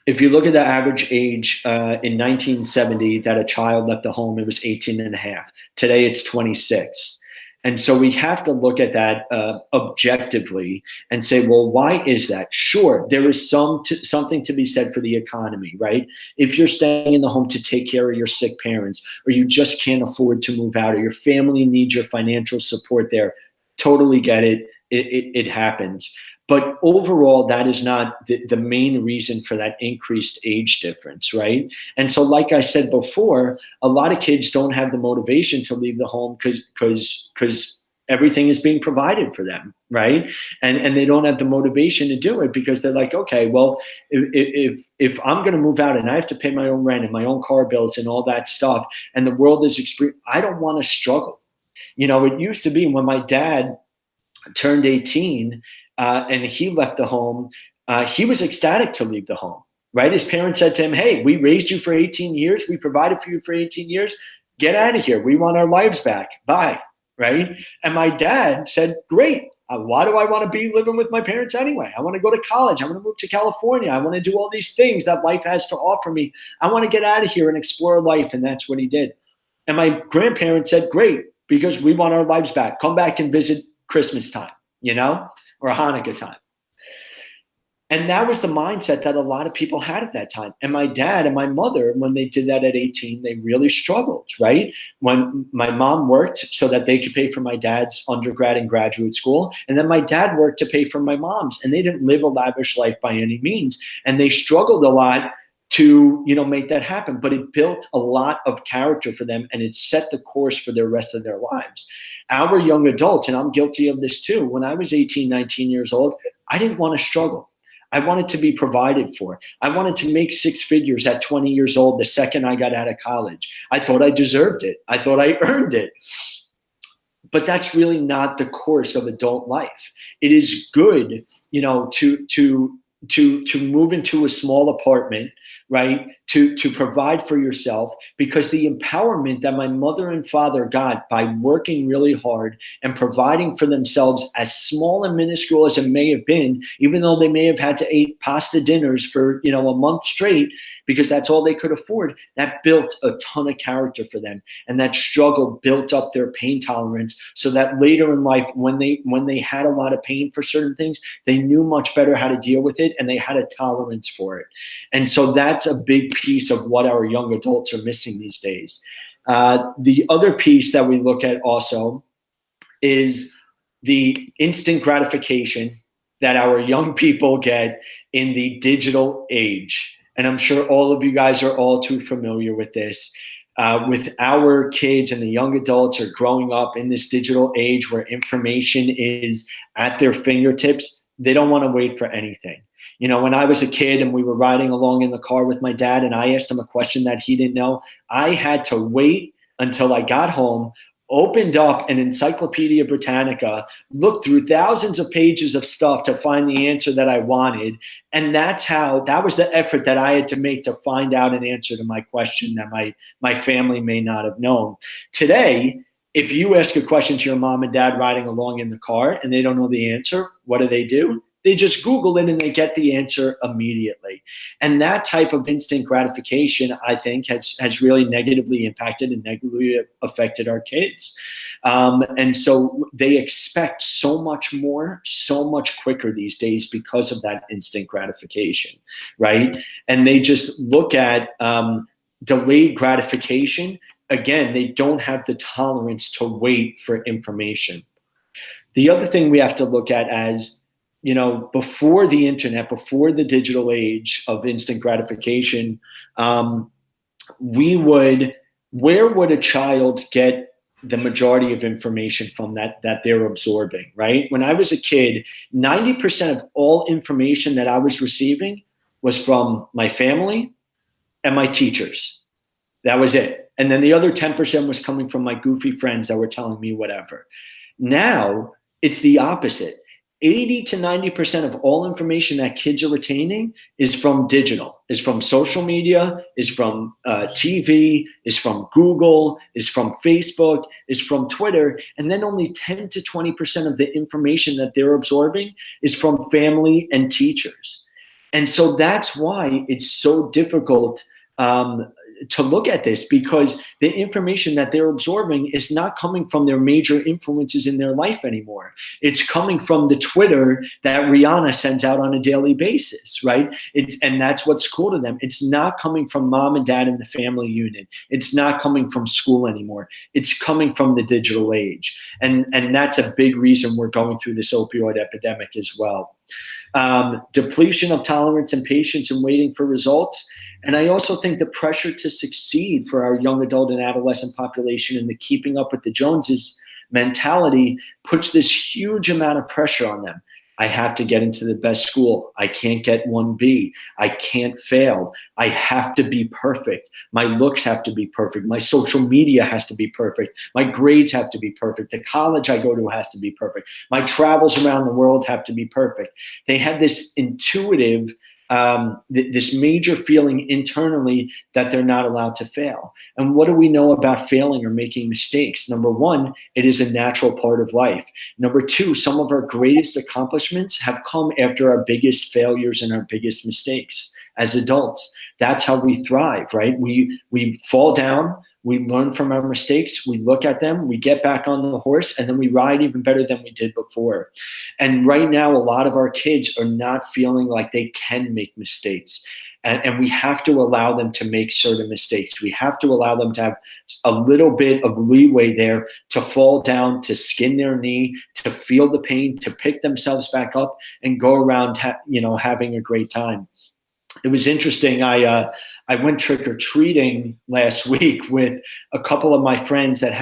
if you look at the average age in 1970 that a child left the home, it was 18 and a half. Today it's 26. And so we have to look at that objectively and say, well, why is that? Sure, there is something to be said for the economy, right? If you're staying in the home to take care of your sick parents, or you just can't afford to move out, or your family needs your financial support there, totally get it. It happens. But overall, that is not the main reason for that increased age difference, right? And so, like I said before, a lot of kids don't have the motivation to leave the home because everything is being provided for them, right? And they don't have the motivation to do it because they're like, okay, well, if I'm going to move out and I have to pay my own rent and my own car bills and all that stuff, and the world is I don't want to struggle. It used to be when my dad turned 18 and he left the home, he was ecstatic to leave the home, right? His parents said to him, hey, we raised you for 18 years. We provided for you for 18 years. Get out of here. We want our lives back. Bye, right? And my dad said, great. Why do I want to be living with my parents anyway? I want to go to college. I want to move to California. I want to do all these things that life has to offer me. I want to get out of here and explore life. And that's what he did. And my grandparents said, great, because we want our lives back. Come back and visit Christmas time, or Hanukkah time. And that was the mindset that a lot of people had at that time. And my dad and my mother, when they did that at 18, they really struggled, right? When my mom worked so that they could pay for my dad's undergrad and graduate school. And then my dad worked to pay for my mom's. And they didn't live a lavish life by any means. And they struggled a lot to, make that happen. But it built a lot of character for them, and it set the course for the rest of their lives. Our young adults, and I'm guilty of this too, when I was 18, 19 years old, I didn't want to struggle. I wanted to be provided for. I wanted to make six figures at 20 years old the second I got out of college. I thought I deserved it. I thought I earned it. But that's really not the course of adult life. It is good, to move into a small apartment, right? To provide for yourself, because the empowerment that my mother and father got by working really hard and providing for themselves, as small and minuscule as it may have been, even though they may have had to eat pasta dinners for, a month straight, because that's all they could afford, that built a ton of character for them. And that struggle built up their pain tolerance, so that later in life, when they had a lot of pain for certain things, they knew much better how to deal with it, and they had a tolerance for it. And so that's a big piece of what our young adults are missing these days. The other piece that we look at also is the instant gratification that our young people get in the digital age. And I'm sure all of you guys are all too familiar with this. With our kids and the young adults are growing up in this digital age where information is at their fingertips, they don't want to wait for anything. When I was a kid and we were riding along in the car with my dad and I asked him a question that he didn't know, I had to wait until I got home, opened up an Encyclopedia Britannica, looked through thousands of pages of stuff to find the answer that I wanted. And that was the effort that I had to make to find out an answer to my question that my family may not have known. Today, if you ask a question to your mom and dad riding along in the car and they don't know the answer, what do? They just Google it and they get the answer immediately. And that type of instant gratification, I think, has really negatively impacted and negatively affected our kids. And so they expect so much more, so much quicker these days because of that instant gratification, right? And they just look at delayed gratification. Again, they don't have the tolerance to wait for information. The other thing we have to look at as, before the internet, before the digital age of instant gratification, where would a child get the majority of information from that they're absorbing, right? When I was a kid, 90% of all information that I was receiving was from my family and my teachers. That was it. And then the other 10% was coming from my goofy friends that were telling me whatever. Now it's the opposite. 80 to 90% of all information that kids are retaining is from digital, is from social media, is from TV, is from Google, is from Facebook, is from Twitter. And then only 10 to 20% of the information that they're absorbing is from family and teachers. And so that's why it's so difficult to look at this, because the information that they're absorbing is not coming from their major influences in their life anymore. It's coming from the Twitter that Rihanna sends out on a daily basis, right? And that's what's cool to them. It's not coming from mom and dad in the family unit. It's not coming from school anymore. It's coming from the digital age. And that's a big reason we're going through this opioid epidemic as well. Depletion of tolerance and patience and waiting for results. And I also think the pressure to succeed for our young adult and adolescent population and the keeping up with the Joneses mentality puts this huge amount of pressure on them. I have to get into the best school. I can't get 1B. I can't fail. I have to be perfect. My looks have to be perfect. My social media has to be perfect. My grades have to be perfect. The college I go to has to be perfect. My travels around the world have to be perfect. They have this intuitive this major feeling internally that they're not allowed to fail. And what do we know about failing or making mistakes? Number one, it is a natural part of life. Number two, some of our greatest accomplishments have come after our biggest failures and our biggest mistakes as adults. That's how we thrive, right? We fall down, we learn from our mistakes, we look at them, we get back on the horse, and then we ride even better than we did before. And right now, a lot of our kids are not feeling like they can make mistakes. And we have to allow them to make certain mistakes. We have to allow them to have a little bit of leeway there to fall down, to skin their knee, to feel the pain, to pick themselves back up and go around, having a great time. It was interesting. I went trick-or-treating last week with a couple of my friends that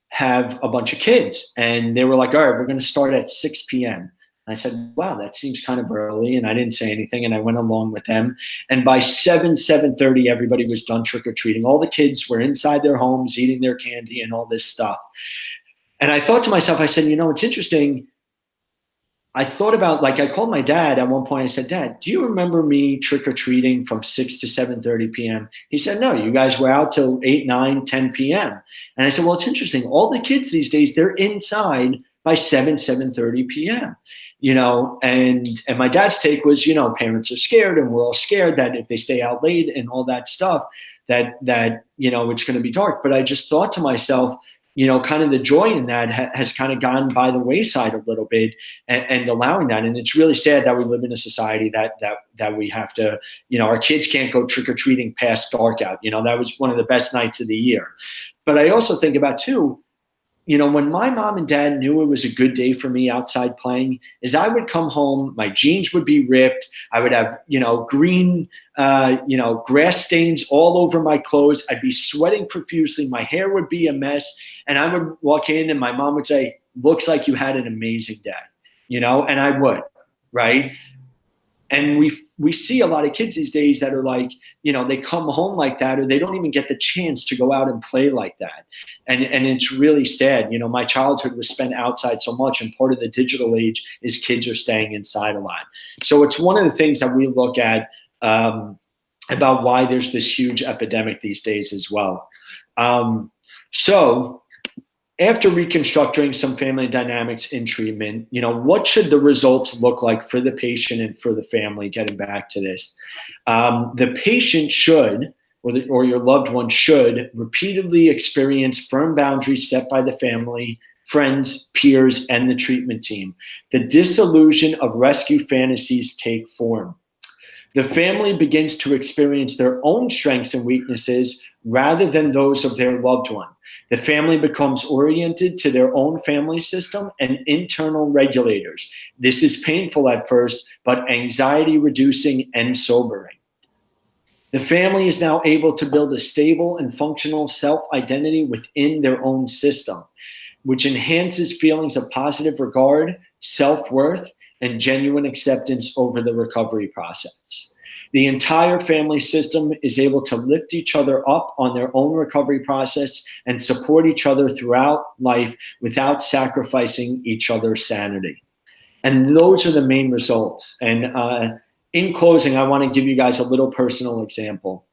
have a bunch of kids, and they were like, all right, we're going to start at 6 p.m. And I said, wow, that seems kind of early. And I didn't say anything, and I went along with them. And by 7:30, everybody was done trick-or-treating. All the kids were inside their homes eating their candy and all this stuff. And I thought to myself, I said, it's interesting. I thought about, I called my dad at one point. I said, Dad, do you remember me trick-or-treating from 6 to 7:30 p.m.? He said, no, you guys were out till 8, 9, 10 p.m. And I said, well, it's interesting. All the kids these days, they're inside by 7:30 p.m. And my dad's take was, parents are scared, and we're all scared that if they stay out late and all that stuff, that it's going to be dark. But I just thought to myself, kind of the joy in that has kind of gone by the wayside a little bit, and allowing that. And it's really sad that we live in a society that we have to, our kids can't go trick-or-treating past dark out. That was one of the best nights of the year. But I also think about too, when my mom and dad knew it was a good day for me outside playing, is I would come home, my jeans would be ripped, I would have, green, grass stains all over my clothes, I'd be sweating profusely, my hair would be a mess, and I would walk in and my mom would say, looks like you had an amazing day, and I would, right? And we see a lot of kids these days that are like, they come home like that, or they don't even get the chance to go out and play like that. And it's really sad. My childhood was spent outside so much, and part of the digital age is kids are staying inside a lot. So it's one of the things that we look at about why there's this huge epidemic these days as well. So after reconstructing some family dynamics in treatment, what should the results look like for the patient and for the family? Getting back to this, the patient should, or your loved one should, repeatedly experience firm boundaries set by the family, friends, peers, and the treatment team. The disillusion of rescue fantasies take form. The family begins to experience their own strengths and weaknesses rather than those of their loved one. The family becomes oriented to their own family system and internal regulators. This is painful at first, but anxiety reducing and sobering. The family is now able to build a stable and functional self-identity within their own system, which enhances feelings of positive regard, self-worth, and genuine acceptance over the recovery process. The entire family system is able to lift each other up on their own recovery process and support each other throughout life without sacrificing each other's sanity. And those are the main results. And in closing, I want to give you guys a little personal example.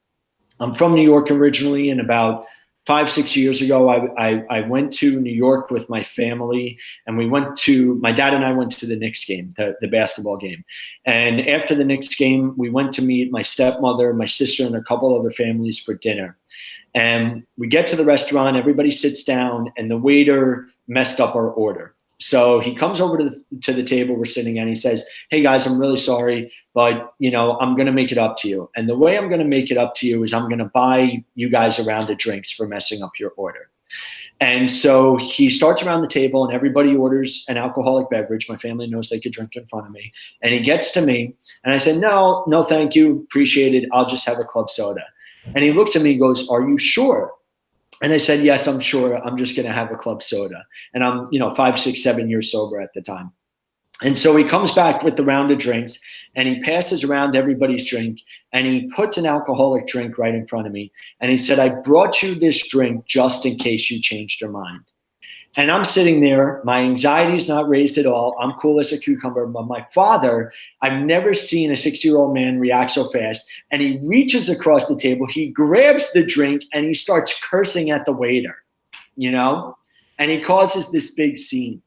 I'm from New York originally, and about 5-6 years ago, I went to New York with my family, and my dad and I went to the Knicks game, the basketball game. And after the Knicks game, we went to meet my stepmother, my sister, and a couple other families for dinner. And we get to the restaurant, everybody sits down, and the waiter messed up our order. So he comes over to the table we're sitting at, and he says, hey guys, I'm really sorry, but I'm going to make it up to you. And the way I'm going to make it up to you is I'm going to buy you guys a round of drinks for messing up your order. And so he starts around the table, and everybody orders an alcoholic beverage. My family knows they could drink in front of me. And he gets to me, and I said, no, thank you. Appreciate it. I'll just have a club soda. And he looks at me and goes, are you sure? And I said, yes, I'm sure. I'm just going to have a club soda. And I'm, 5, 6, 7 years sober at the time. And so he comes back with the round of drinks, and he passes around everybody's drink, and he puts an alcoholic drink right in front of me. And he said, I brought you this drink just in case you changed your mind. And I'm sitting there, my anxiety is not raised at all. I'm cool as a cucumber. But my father, I've never seen a 60-year-old man react so fast. And he reaches across the table, he grabs the drink, and he starts cursing at the waiter, and he causes this big scene.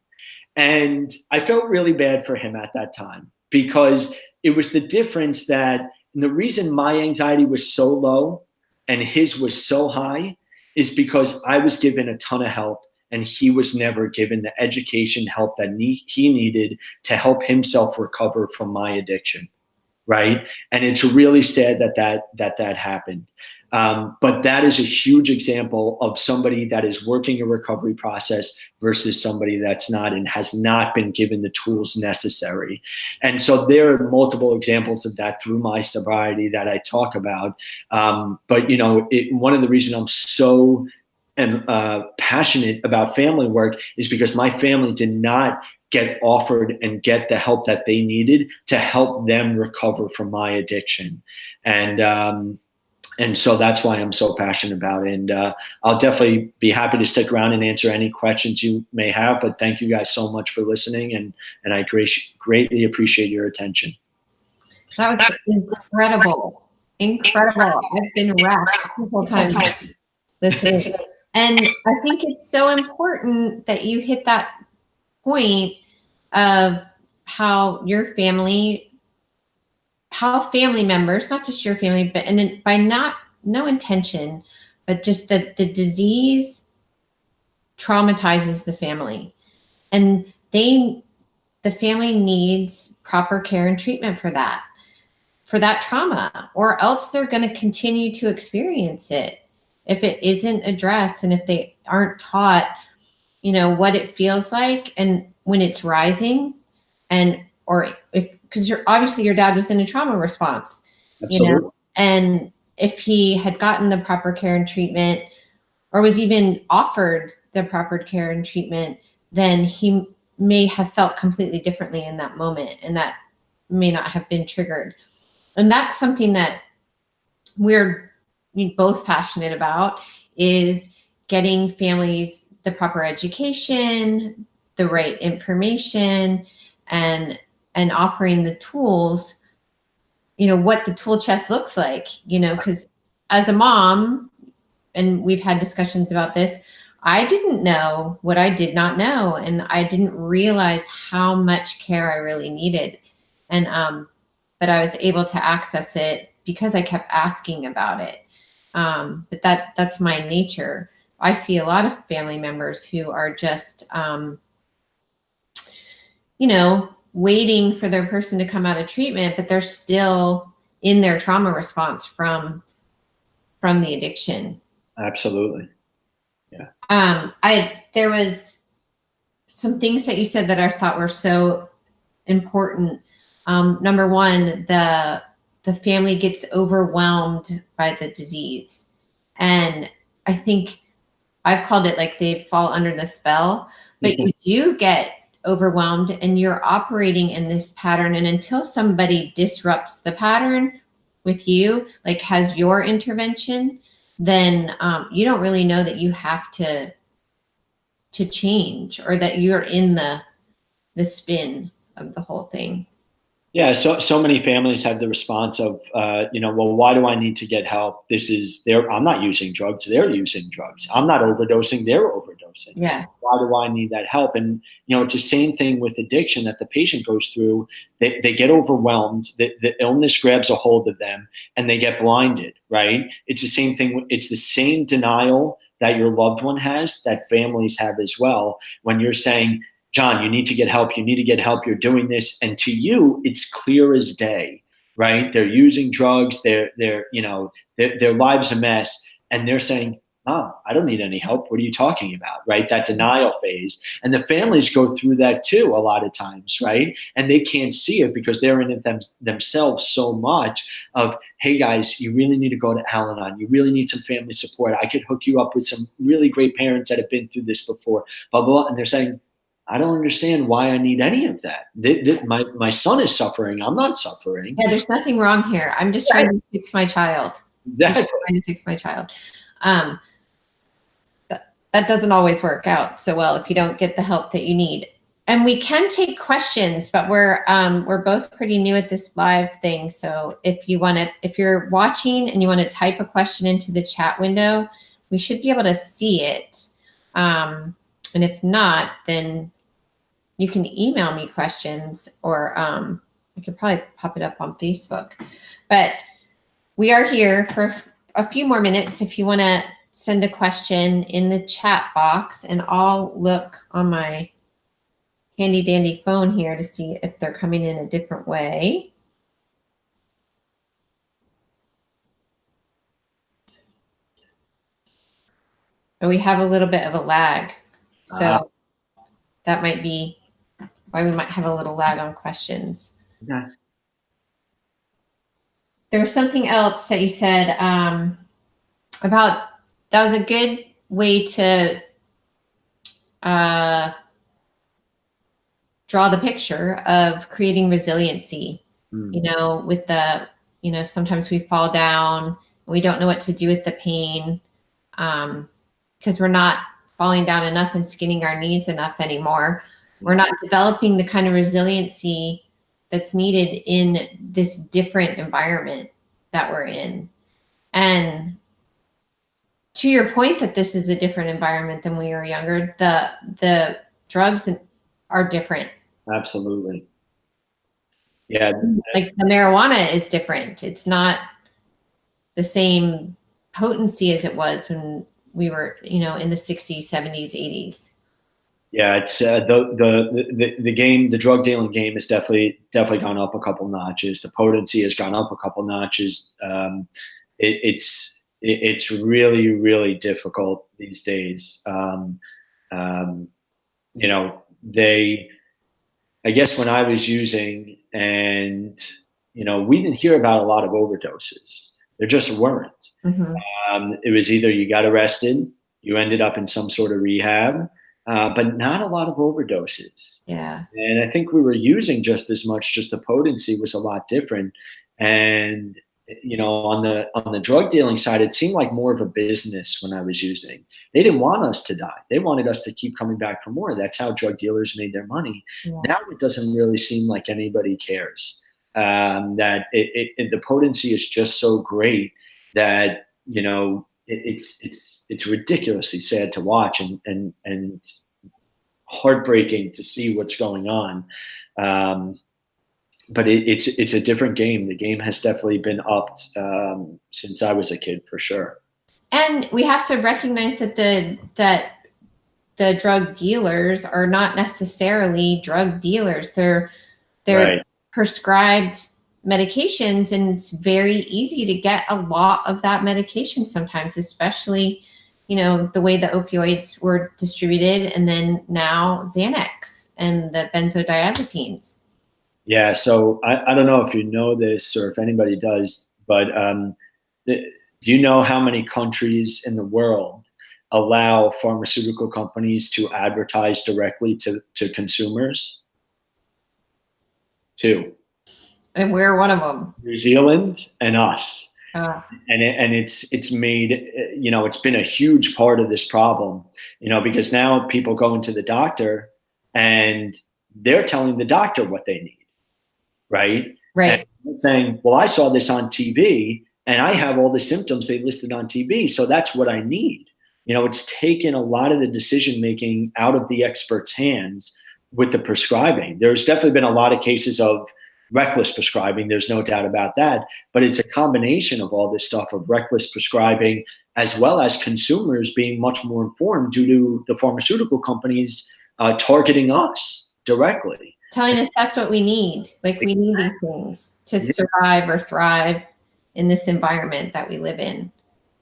And I felt really bad for him at that time, because it was the difference that the reason my anxiety was so low and his was so high is because I was given a ton of help and he was never given the education help that he needed to help himself recover from my addiction. Right. And it's really sad that happened. But that is a huge example of somebody that is working a recovery process versus somebody that's not and has not been given the tools necessary. And so there are multiple examples of that through my sobriety that I talk about. But one of the reasons I'm so passionate about family work is because my family did not get offered and get the help that they needed to help them recover from my addiction. And so that's why I'm so passionate about it. And I'll definitely be happy to stick around and answer any questions you may have. But thank you guys so much for listening. And I greatly appreciate your attention.
That was incredible. Incredible. I've been wrapped the whole time listening. And I think it's so important that you hit that point of how family members, not just your family, but and by no intention, but just that the disease traumatizes the family, and the family needs proper care and treatment for that trauma, or else they're going to continue to experience it if it isn't addressed, and if they aren't taught what it feels like and when it's rising, because obviously your dad was in a trauma response.
Absolutely.
And if he had gotten the proper care and treatment, or was even offered the proper care and treatment, then he may have felt completely differently in that moment, and that may not have been triggered. And that's something that we're both passionate about, is getting families the proper education, the right information, and offering the tools, what the tool chest looks like, because as a mom, and we've had discussions about this, I didn't know what I did not know. And I didn't realize how much care I really needed. And, but I was able to access it because I kept asking about it. But that's my nature. I see a lot of family members who are just, waiting for their person to come out of treatment, but they're still in their trauma response from the addiction.
Absolutely. Yeah.
There was some things that you said that I thought were so important. Number one, the family gets overwhelmed by the disease. And I think I've called it like they fall under the spell, but you do get overwhelmed and you're operating in this pattern. And until somebody disrupts the pattern with you, like has your intervention, then you don't really know that you have to change, or that you're in the spin of the whole thing.
Yeah, so many families have the response of, well, why do I need to get help? I'm not using drugs, they're using drugs. I'm not overdosing, they're overdosing.
Yeah.
Why do I need that help? And, it's the same thing with addiction that the patient goes through. They get overwhelmed, the illness grabs a hold of them, and they get blinded, right? It's the same thing. It's the same denial that your loved one has that families have as well. When you're saying, John, you need to get help. You need to get help. You're doing this. And to you, it's clear as day, right? They're using drugs. Their life's a mess. And they're saying, oh, I don't need any help. What are you talking about, right? That denial phase. And the families go through that too a lot of times, right? And they can't see it because they're in it themselves so much of, hey guys, you really need to go to Al-Anon. You really need some family support. I could hook you up with some really great parents that have been through this before, blah, blah, blah. And they're saying, I don't understand why I need any of that. My son is suffering. I'm not suffering.
Yeah, there's nothing wrong here. I'm just trying to fix my child.
Exactly.
I'm trying to fix my child. that doesn't always work out so well if you don't get the help that you need. And we can take questions, but we're both pretty new at this live thing. So if you're watching and you want to type a question into the chat window, we should be able to see it. And if not, then you can email me questions, or I could probably pop it up on Facebook. But we are here for a few more minutes if you want to send a question in the chat box, and I'll look on my handy dandy phone here to see if they're coming in a different way. And we have a little bit of a lag, so that might be why we might have a little lag on questions.
Okay.
There was something else that you said about, that was a good way to draw the picture of creating resiliency. You know, with the, you know, sometimes we fall down, we don't know what to do with the pain because we're not falling down enough and skinning our knees enough anymore. We're not developing the kind of resiliency that's needed in this different environment that we're in. And to your point that this is a different environment than when we were younger, the drugs are different.
Absolutely. Yeah.
Like the marijuana is different. It's not the same potency as it was when we were, you know, in the 60s, 70s, 80s.
Yeah, it's the game, the drug dealing game has definitely gone up a couple notches. The potency has gone up a couple notches. It's really, really difficult these days. You know, I guess when I was using, and you know, we didn't hear about a lot of overdoses. There just weren't. It was either you got arrested, you ended up in some sort of rehab, but not a lot of overdoses.
Yeah.
And I think we were using just as much, just the potency was a lot different. And you know, on the drug dealing side, it seemed like more of a business when I was using. They didn't want us to die. They wanted us to keep coming back for more. That's how drug dealers made their money.
Yeah.
Now it doesn't really seem like anybody cares. That the potency is just so great that, you know, it's ridiculously sad to watch and heartbreaking to see what's going on. But it's a different game. The game has definitely been upped since I was a kid, for sure.
And we have to recognize that the drug dealers are not necessarily drug dealers. They're
Right.
prescribed medications, and it's very easy to get a lot of that medication sometimes, especially, you know, the way the opioids were distributed, and then now Xanax and the benzodiazepines.
Yeah, so I don't know if you know this or if anybody does, but do you know how many countries in the world allow pharmaceutical companies to advertise directly to consumers? 2.
And we're one of them.
New Zealand and us. And it's made, you know, it's been a huge part of this problem, you know, because now people go into the doctor and they're telling the doctor what they need. Right. And saying, well, I saw this on TV and I have all the symptoms they listed on TV. So that's what I need. You know, it's taken a lot of the decision making out of the experts' hands with the prescribing. There's definitely been a lot of cases of reckless prescribing. There's no doubt about that. But it's a combination of all this stuff of reckless prescribing, as well as consumers being much more informed due to the pharmaceutical companies targeting us directly.
Telling us that's what we need. Like, we need these things to survive or thrive in this environment that we live in.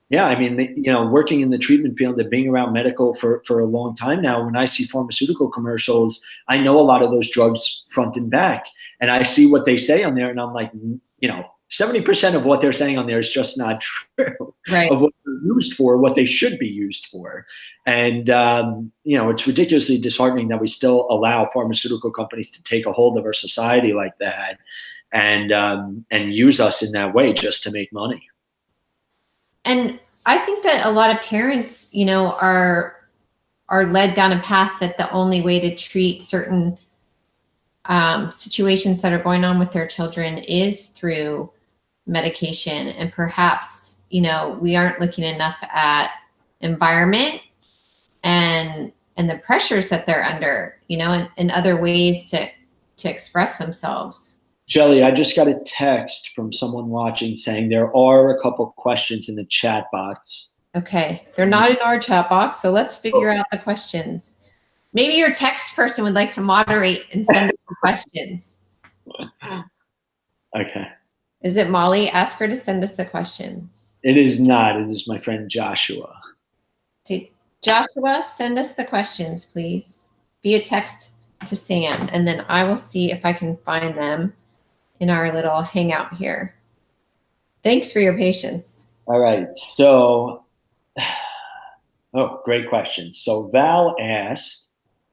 Yeah, I mean, you know, working in the treatment field and being around medical for a long time now, when I see pharmaceutical commercials, I know a lot of those drugs front and back. And I see what they say on there, and I'm like, you know, 70% of what they're saying on there is just not true.
Right.
Of what they're used for, what they should be used for. And, you know, it's ridiculously disheartening that we still allow pharmaceutical companies to take a hold of our society like that and use us in that way just to make money.
And I think that a lot of parents, you know, are are led down a path that the only way to treat certain situations that are going on with their children is through medication. And perhaps, we aren't looking enough at environment and the pressures that they're under, and other ways to express themselves.
Shelly, I just got a text from someone watching saying there are a couple questions in the chat box.
Okay. They're not in our chat box, so let's figure out the questions. Maybe your text person would like to moderate and send us the questions.
Okay.
Is it Molly? Ask her to send us the questions.
It is not. It is my friend Joshua.
So, Joshua, send us the questions, please, via text to Sam, and then I will see if I can find them in our little hangout here. Thanks for your patience.
All right. So, great question. So Val asked,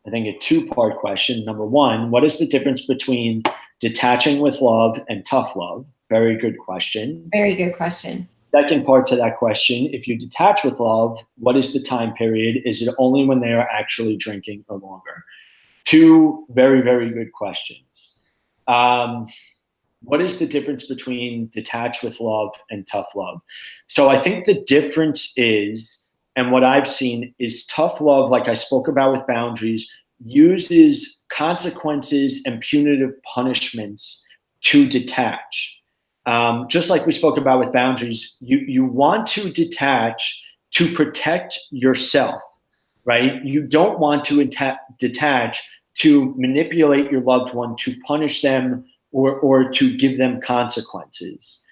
I think, a two-part question. Number one, what is the difference between detaching with love and tough love? Very good question.
Very good question.
Second part to that question, if you detach with love, what is the time period? Is it only when they are actually drinking or longer? Two very, very good questions. What is the difference between detach with love and tough love? So I think the difference is, and what I've seen is tough love, like I spoke about with boundaries, uses consequences and punitive punishments to detach. Just like we spoke about with boundaries, you want to detach to protect yourself, right? You don't want to detach to manipulate your loved one, to punish them, or to give them consequences.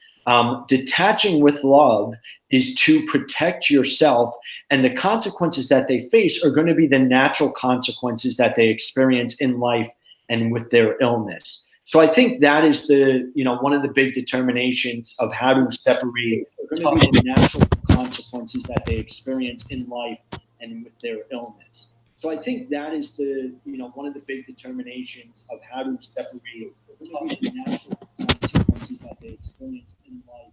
Detaching with love is to protect yourself, and the consequences that they face are going to be the natural consequences that they experience in life and with their illness. So I think that is one of the big determinations of how to separate the natural consequences that they experience in life and with their illness. So I think that is one of the big determinations of how to separate the natural consequences that they experience in life.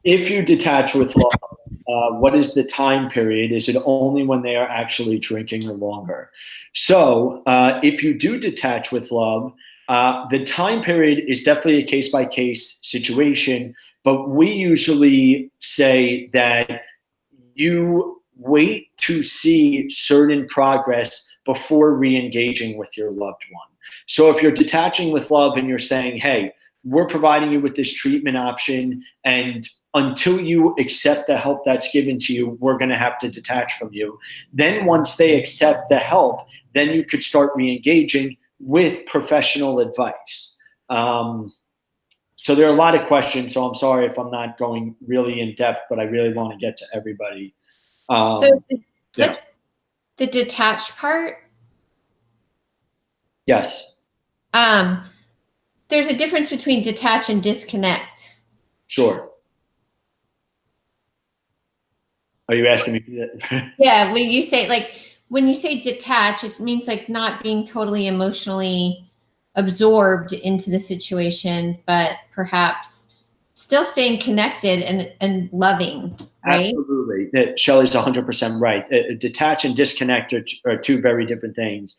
If you detach with love, what is the time period? Is it only when they are actually drinking or longer? So if you do detach with love, the time period is definitely a case-by-case situation, but we usually say that you wait to see certain progress before re-engaging with your loved one. So if you're detaching with love and you're saying, hey, we're providing you with this treatment option, and until you accept the help that's given to you, we're going to have to detach from you. Then once they accept the help, then you could start re-engaging with professional advice. So there are a lot of questions, so I'm sorry if I'm not going really in depth, but I really want to get to everybody.
So the detached part?
Yes.
There's a difference between detach and disconnect.
Sure. Are you asking me?
Yeah, when you say detach, it means like not being totally emotionally absorbed into the situation, but perhaps still staying connected and loving, right?
Absolutely. Shelly's 100% right. Detach and disconnect are two very different things.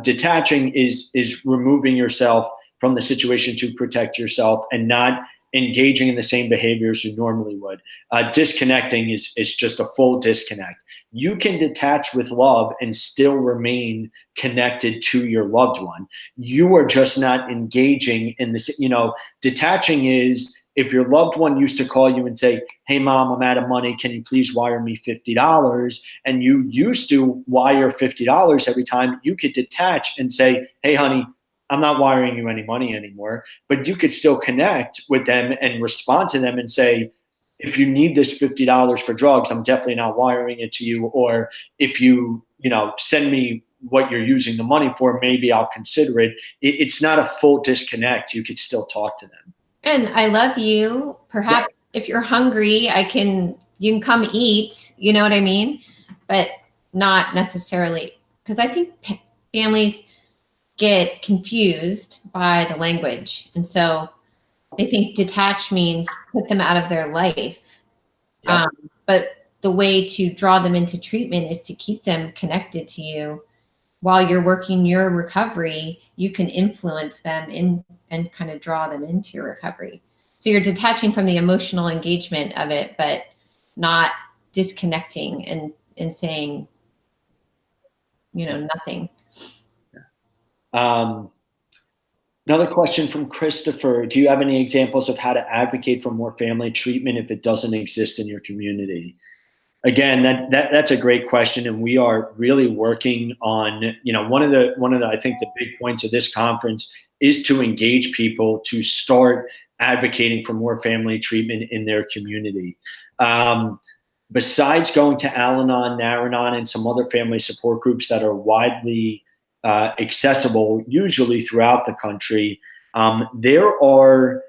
Detaching is removing yourself from the situation to protect yourself and not engaging in the same behaviors you normally would. Disconnecting is just a full disconnect. You can detach with love and still remain connected to your loved one. You are just not engaging in this. Detaching is if your loved one used to call you and say, hey, mom, I'm out of money. Can you please wire me $50? And you used to wire $50 every time, you could detach and say, hey, honey, I'm not wiring you any money anymore. But you could still connect with them and respond to them and say, if you need this $50 for drugs, I'm definitely not wiring it to you. Or if you send me what you're using the money for, maybe I'll consider it. It's not a full disconnect. You could still talk to them.
And I love you. Perhaps if you're hungry, you can come eat, you know what I mean? But not necessarily, because I think families get confused by the language. And so they think detach means put them out of their life.
Yep.
But the way to draw them into treatment is to keep them connected to you while you're working your recovery. You can influence them and kind of draw them into your recovery. So you're detaching from the emotional engagement of it, but not disconnecting and saying, nothing.
Another question from Christopher. Do you have any examples of how to advocate for more family treatment if it doesn't exist in your community? Again, that's a great question, and we are really working on, one of the I think the big points of this conference is to engage people to start advocating for more family treatment in their community. Besides going to Al-Anon, Nar-Anon, and some other family support groups that are widely accessible, usually throughout the country, there are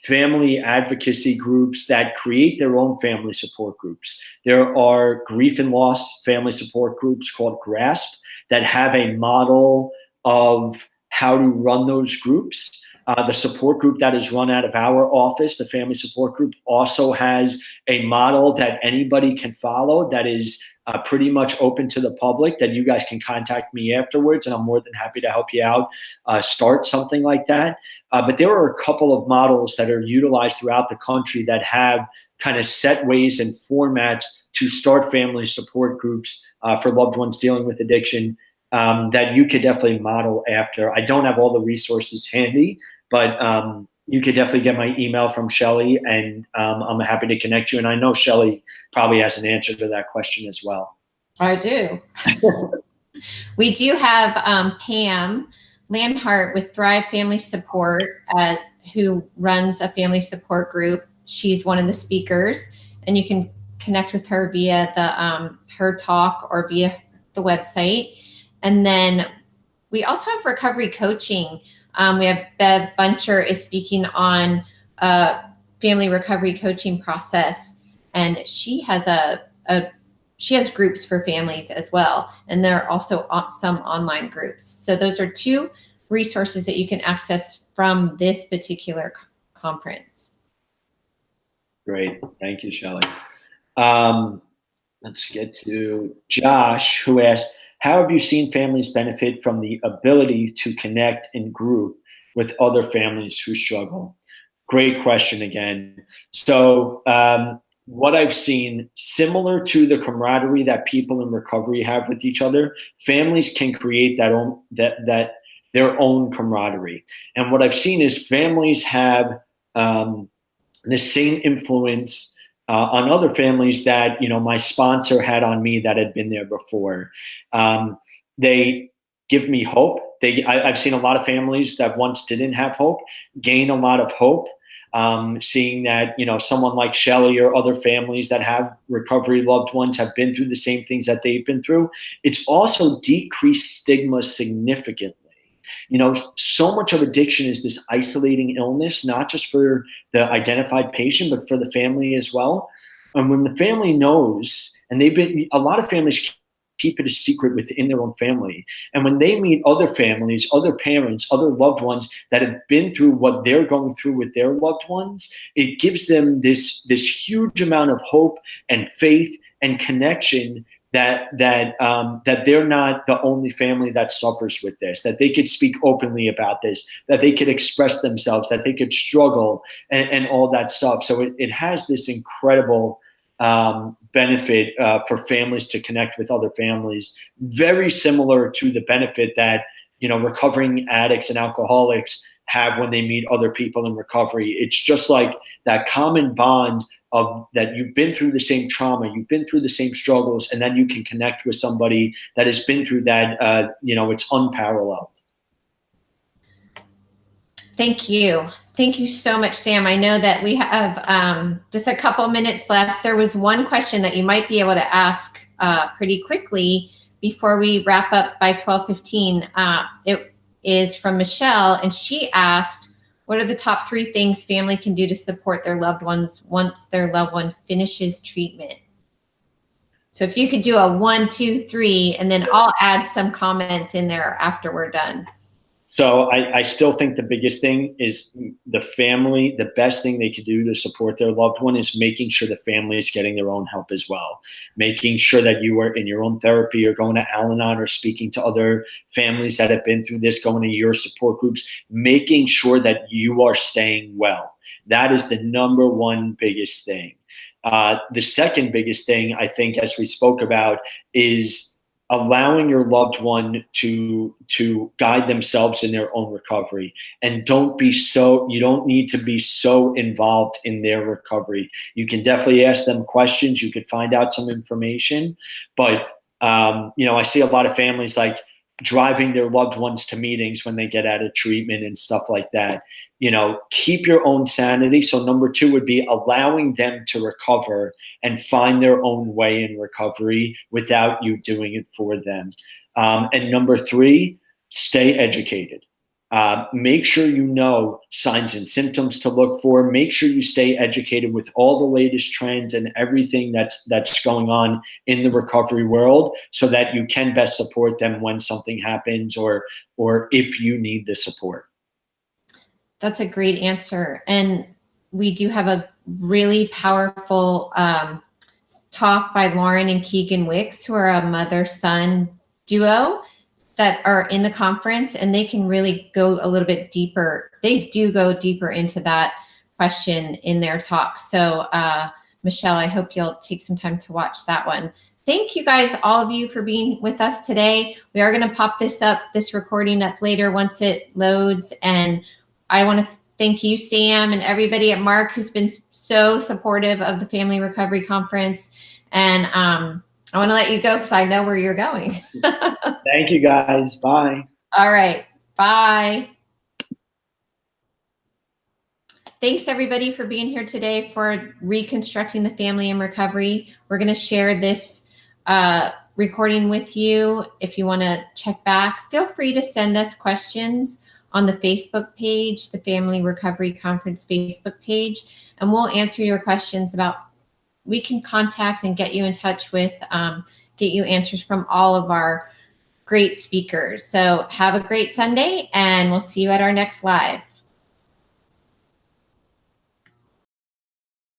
family advocacy groups that create their own family support groups. There are grief and loss family support groups called GRASP that have a model of how to run those groups. The support group that is run out of our office, the family support group, also has a model that anybody can follow that is pretty much open to the public, that you guys can contact me afterwards, and I'm more than happy to help you out start something like that. But there are a couple of models that are utilized throughout the country that have kind of set ways and formats to start family support groups for loved ones dealing with addiction that you could definitely model after. I don't have all the resources handy, but you could definitely get my email from Shelly, and I'm happy to connect you. And I know Shelly probably has an answer to that question as well.
I do. We do have Pam Lanhart with Thrive Family Support, who runs a family support group. She's one of the speakers, and you can connect with her via the her talk or via the website. And then we also have recovery coaching. We have Bev Buncher is speaking on family recovery coaching process, and she has she has groups for families as well, and there are also some online groups. So those are two resources that you can access from this particular conference.
Great, thank you, Shelly. Let's get to Josh, who asked, how have you seen families benefit from the ability to connect in group with other families who struggle? Great question again. So what I've seen, similar to the camaraderie that people in recovery have with each other, families can create their own camaraderie. And what I've seen is families have the same influence on other families that my sponsor had on me that had been there before. They give me hope. I've seen a lot of families that once didn't have hope gain a lot of hope. Seeing that someone like Shelly or other families that have recovery loved ones have been through the same things that they've been through. It's also decreased stigma significantly. So much of addiction is this isolating illness, not just for the identified patient, but for the family as well. And when the family knows, and a lot of families keep it a secret within their own family. And when they meet other families, other parents, other loved ones that have been through what they're going through with their loved ones, it gives them this huge amount of hope and faith and connection that they're not the only family that suffers with this, that they could speak openly about this, that they could express themselves, that they could struggle and all that stuff. So it has this incredible benefit for families to connect with other families, very similar to the benefit that recovering addicts and alcoholics have when they meet other people in recovery. It's just like that common bond of that you've been through the same trauma, you've been through the same struggles, and then you can connect with somebody that has been through that. It's unparalleled.
Thank you. Thank you so much, Sam. I know that we have just a couple minutes left. There was one question that you might be able to ask pretty quickly before we wrap up by 12:15. It is from Michelle, and she asked, what are the top 3 things family can do to support their loved ones once their loved one finishes treatment? So if you could do a 1, 2, 3, and then I'll add some comments in there after we're done.
So I still think the biggest thing is the family. The best thing they could do to support their loved one is making sure the family is getting their own help as well. Making sure that you are in your own therapy or going to Al-Anon or speaking to other families that have been through this, going to your support groups, making sure that you are staying well. That is the number one biggest thing. The second biggest thing, I think, as we spoke about, is allowing your loved one to guide themselves in their own recovery. And you don't need to be so involved in their recovery. You can definitely ask them questions. You could find out some information, but I see a lot of families like driving their loved ones to meetings when they get out of treatment and stuff like that. Keep your own sanity. So number two would be allowing them to recover and find their own way in recovery without you doing it for them. And number three, stay educated. Make sure you know signs and symptoms to look for. Make sure you stay educated with all the latest trends and everything that's going on in the recovery world, so that you can best support them when something happens or if you need the support.
That's a great answer. And we do have a really powerful talk by Lauren and Keegan Wicks, who are a mother-son duo that are in the conference, and they can really go a little bit deeper. They do go deeper into that question in their talk. So Michelle, I hope you'll take some time to watch that one. Thank you guys, all of you, for being with us today. We are going to pop this recording up later once it loads. And I want to thank you, Sam, and everybody at Mark, who's been so supportive of the Family Recovery Conference. And I want to let you go because I know where you're going.
Thank you, guys. Bye.
All right. Bye. Thanks, everybody, for being here today for Reconstructing the Family in Recovery. We're going to share this recording with you. If you want to check back, feel free to send us questions on the Facebook page, the Family Recovery Conference Facebook page, and we'll answer your questions we can contact and get you in touch with, get you answers from all of our great speakers. So have a great Sunday, and we'll see you at our next live.